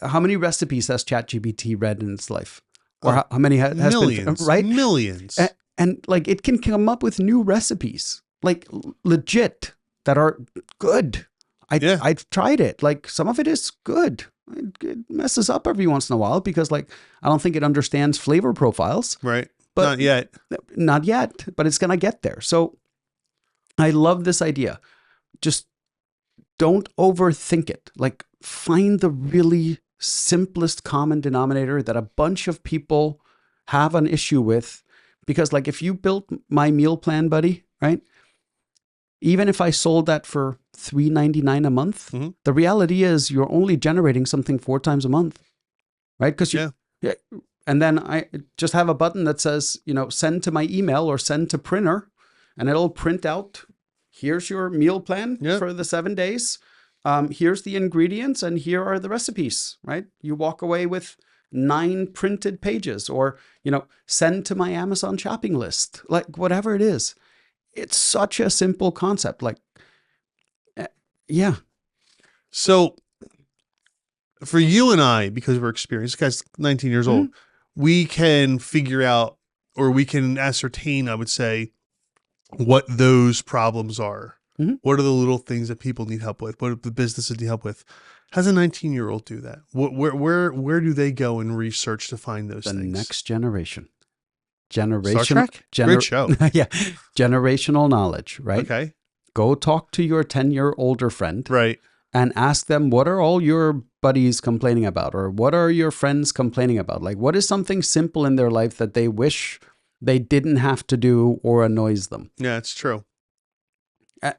how many recipes has ChatGPT read in its life? Or how many has millions, been, right? Millions. And like, it can come up with new recipes, like legit, that are good. I've tried it. Like some of it is good. It messes up every once in a while because like, I don't think it understands flavor profiles. Right. But Not yet, but it's going to get there. So I love this idea. Just don't overthink it. Like find the really simplest common denominator that a bunch of people have an issue with. Because like if you built my meal plan, buddy, right? Even if I sold that for $3.99 a month, the reality is you're only generating something 4 times a month, right? Because and then I just have a button that says, send to my email or send to printer, and it'll print out. Here's your meal plan for the 7 days. Here's the ingredients, and here are the recipes. Right? You walk away with 9 printed pages, or send to my Amazon shopping list, like whatever it is. It's such a simple concept. Like, So for you and I, because of our experience, this guy's 19 years old, we can figure out, or we can ascertain, I would say, what those problems are. What are the little things that people need help with? What do the businesses need help with? How's a 19-year-old do that? Where do they go and research to find those The things? next generation. Star Trek? Great show. Yeah. Generational knowledge, right? Okay. Go talk to your 10-year older friend Right. and ask them, what are all your buddies complaining about? Or what are your friends complaining about? Like, what is something simple in their life that they wish they didn't have to do or annoys them? Yeah, it's true.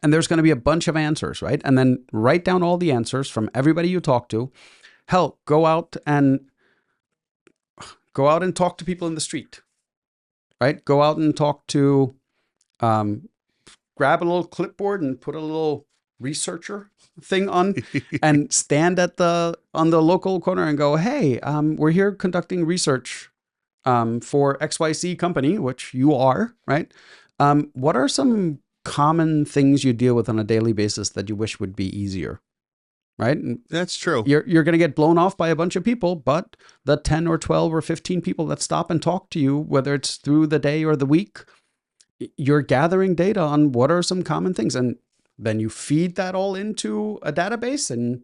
And there's going to be a bunch of answers, right? And then write down all the answers from everybody you talk to. Hell, go out and talk to people in the street, right? Go out and talk to, grab a little clipboard and put a little researcher thing on and stand on the local corner and go, hey, we're here conducting research for XYZ company, which you are, right? What are some common things you deal with on a daily basis that you wish would be easier, right? And That's true. you're going to get blown off by a bunch of people, but the 10 or 12 or 15 people that stop and talk to you, whether it's through the day or the week, you're gathering data on what are some common things. And then you feed that all into a database, and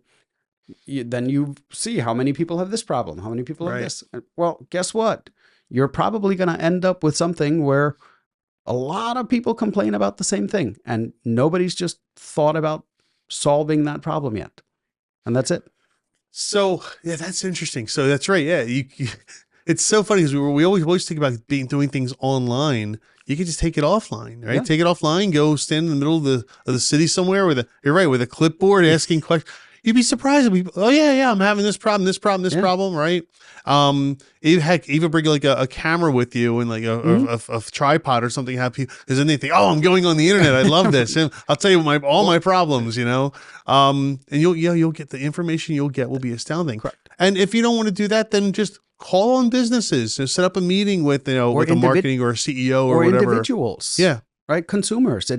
then you see how many people have this problem, how many people have this. Well, guess what? You're probably going to end up with something where a lot of people complain about the same thing, and nobody's just thought about solving that problem yet. And that's it. So yeah, that's interesting. So that's right. Yeah, it's so funny because we always think about doing things online. You can just take it offline, right? Yeah. Take it offline. Go stand in the middle of the city somewhere with a clipboard asking questions. You'd be surprised. Oh yeah, I'm having this problem, right? Even bring like a camera with you and like a tripod or something. Have people, because then they think, oh, I'm going on the internet. I love this. And I'll tell you all my problems, and you'll get the information you'll get will be astounding. Correct. And if you don't want to do that, then just call on businesses. So set up a meeting with with a marketing or a CEO or whatever. Individuals. Yeah. Right. Consumers. You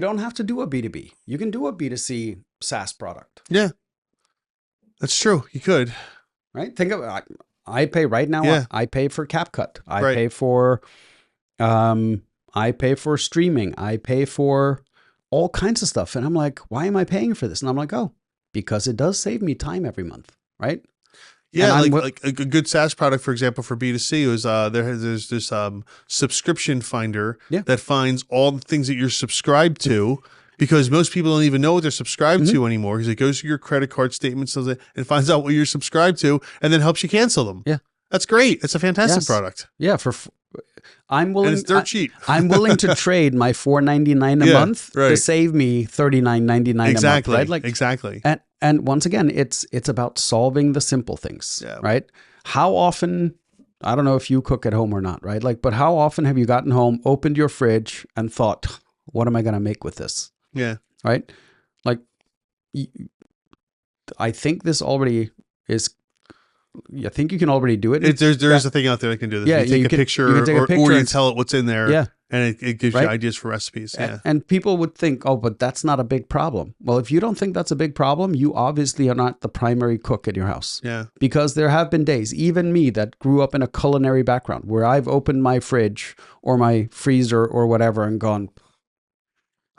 don't have to do a B2B. You can do a B2C SaaS product. Yeah. That's true. You could. Right. Think of I pay right now. Yeah. I pay for CapCut. I pay for streaming. I pay for all kinds of stuff. And I'm like, why am I paying for this? And I'm like, oh, because it does save me time every month. Right. Yeah, like a good SaaS product, for example, for B2C is there's this subscription finder that finds all the things that you're subscribed to, because most people don't even know what they're subscribed to anymore, because it goes through your credit card statements and finds out what you're subscribed to and then helps you cancel them. Yeah. That's great. It's a fantastic product. Yeah, I'm willing. And it's dirt cheap. I'm willing to trade my $4.99 a month to save me $39.99 a month. Right? Like exactly. And once again, it's about solving the simple things. Right? How often? I don't know if you cook at home or not. Right? But how often have you gotten home, opened your fridge, and thought, "What am I going to make with this?" Yeah. Right? I think this already is. I think you can already do it. There is a thing out there that can do this. Yeah, you take a picture or you tell it what's in there. Yeah. And it gives you ideas for recipes. Yeah. And people would think, oh, but that's not a big problem. Well, if you don't think that's a big problem, you obviously are not the primary cook in your house. Yeah. Because there have been days, even me that grew up in a culinary background, where I've opened my fridge or my freezer or whatever and gone,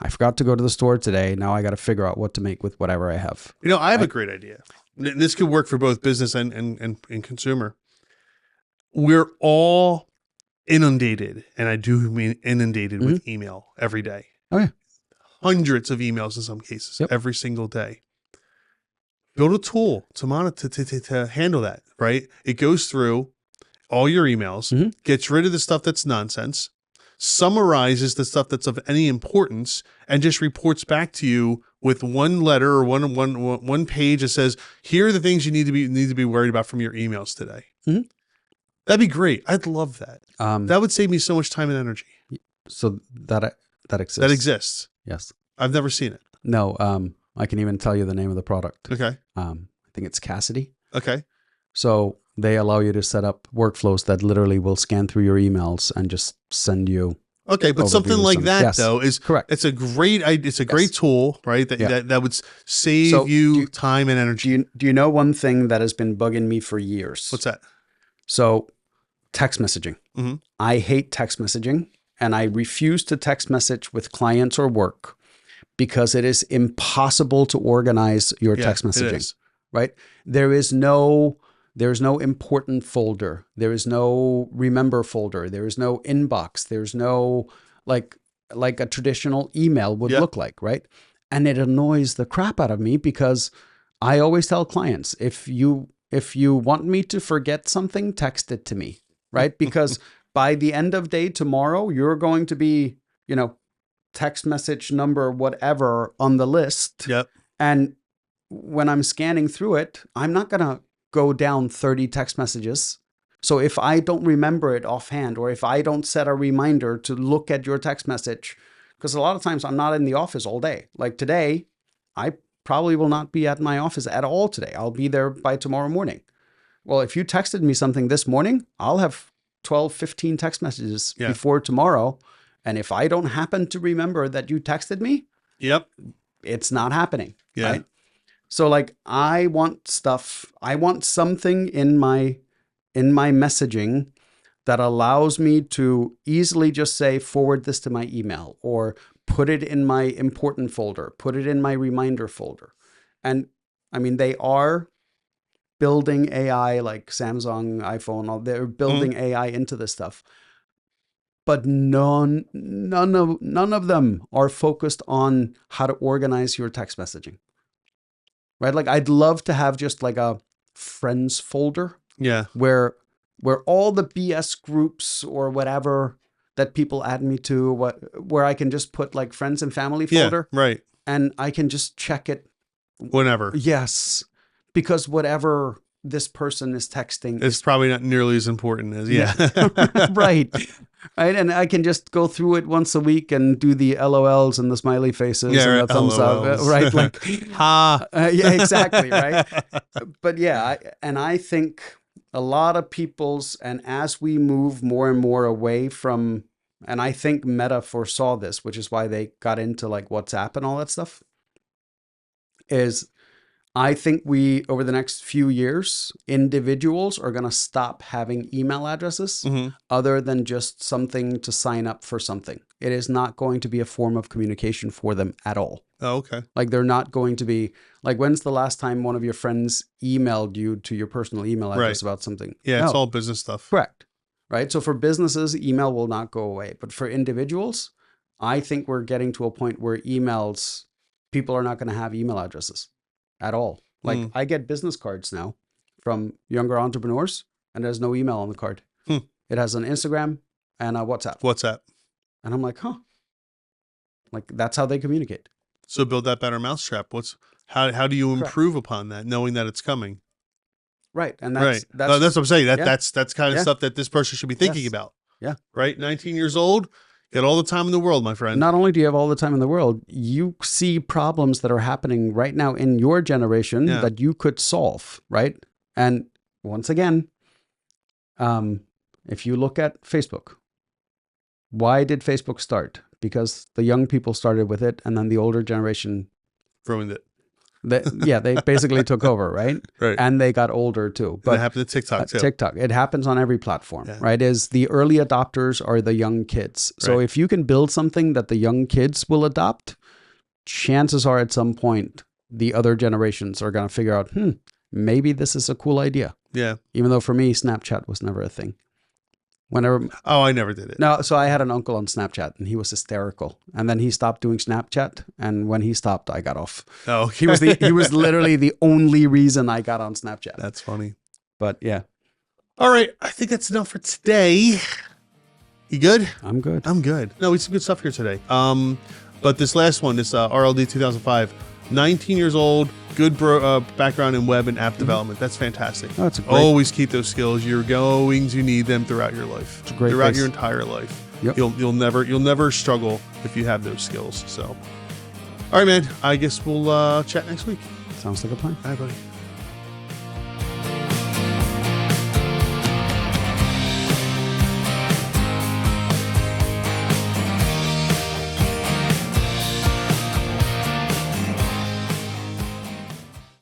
I forgot to go to the store today. Now I got to figure out what to make with whatever I have. I have a great idea. This could work for both business and consumer. We're all inundated, and I do mean inundated with email every day. Oh yeah. Hundreds of emails in some cases every single day. Build a tool to monitor to handle that, right? It goes through all your emails, gets rid of the stuff that's nonsense, summarizes the stuff that's of any importance, and just reports back to you with one letter or one page that says, here are the things you need to be worried about from your emails today. That'd be great. I'd love that. That would save me so much time and energy. So that exists. That exists. Yes. I've never seen it. No. I can even tell you the name of the product. Okay. I think it's Cassidy. Okay. So they allow you to set up workflows that literally will scan through your emails and just send you. Okay, but something like that though is correct. It's a great tool, right? That would save you time and energy. Do you know one thing that has been bugging me for years? What's that? So text messaging. I hate text messaging, and I refuse to text message with clients or work because it is impossible to organize your text messaging. right? There's no important folder. There is no remember folder. There is no inbox. There's no like a traditional email would look like, right? And it annoys the crap out of me because I always tell clients, if you want me to forget something, text it to me, right? Because by the end of day tomorrow, you're going to be, text message number, whatever on the list. Yep. And when I'm scanning through it, I'm not going to go down 30 text messages. So if I don't remember it offhand, or if I don't set a reminder to look at your text message, because a lot of times I'm not in the office all day. Like today, I probably will not be at my office at all today. I'll be there by tomorrow morning. Well, if you texted me something this morning, I'll have 12, 15 text messages before tomorrow. And if I don't happen to remember that you texted me, it's not happening. Yeah. Right? So like I want something in my messaging that allows me to easily just say, forward this to my email, or put it in my important folder, put it in my reminder folder. And I mean, they are building AI, like Samsung, iPhone, they're building AI into this stuff. But none of them are focused on how to organize your text messaging. Right? Like I'd love to have just like a friends folder. Yeah. Where all the BS groups or whatever that people add me to, where I can just put like friends and family folder. Yeah, right. And I can just check it whenever. Yes. Because whatever this person is texting, it's probably not nearly as important as right. Right. And I can just go through it once a week and do the LOLs and the smiley faces and the thumbs up. Right. Like, yeah, exactly. Right. But yeah, I think a lot of and as we move more and more away from, and I think Meta foresaw this, which is why they got into like WhatsApp and all that stuff, is I think over the next few years, individuals are going to stop having email addresses other than just something to sign up for something. It is not going to be a form of communication for them at all. Oh, okay. Like they're not going to be, like when's the last time one of your friends emailed you to your personal email address about something? Yeah, it's all business stuff. Correct. Right. So for businesses, email will not go away. But for individuals, I think we're getting to a point where people are not going to have email addresses at all. Like I get business cards now from younger entrepreneurs and there's no email on the card. It has an Instagram and a WhatsApp. And I'm like, like that's how they communicate. So build that better mousetrap. How do you improve upon that, knowing that it's coming? Right. And that's what I'm saying. That's kind of stuff that this person should be thinking about. Yeah. Right. 19 years old. Got all the time in the world, my friend. Not only do you have all the time in the world, you see problems that are happening right now in your generation that you could solve, right? And once again, if you look at Facebook, why did Facebook start? Because the young people started with it, and then the older generation ruined it. They basically took over, right? Right. And they got older too. But it happened to TikTok too. It happens on every platform, right? Is the early adopters are the young kids. So if you can build something that the young kids will adopt, chances are at some point the other generations are going to figure out, maybe this is a cool idea. Yeah. Even though for me, Snapchat was never a thing. I never did it. No, so I had an uncle on Snapchat and he was hysterical. And then he stopped doing Snapchat. And when he stopped, I got off. Oh, okay. He was literally the only reason I got on Snapchat. That's funny. But yeah. All right. I think that's enough for today. You good? I'm good. No, we had some good stuff here today. But this last one, this RLD 2005, 19 years old, good background in web and app development. That's fantastic. Oh, it's always keep those skills. You're going to need them throughout your life. It's a great throughout place. your entire life. Yep. You'll never struggle if you have those skills. So, all right, man. I guess we'll chat next week. Sounds like a plan. All right, buddy.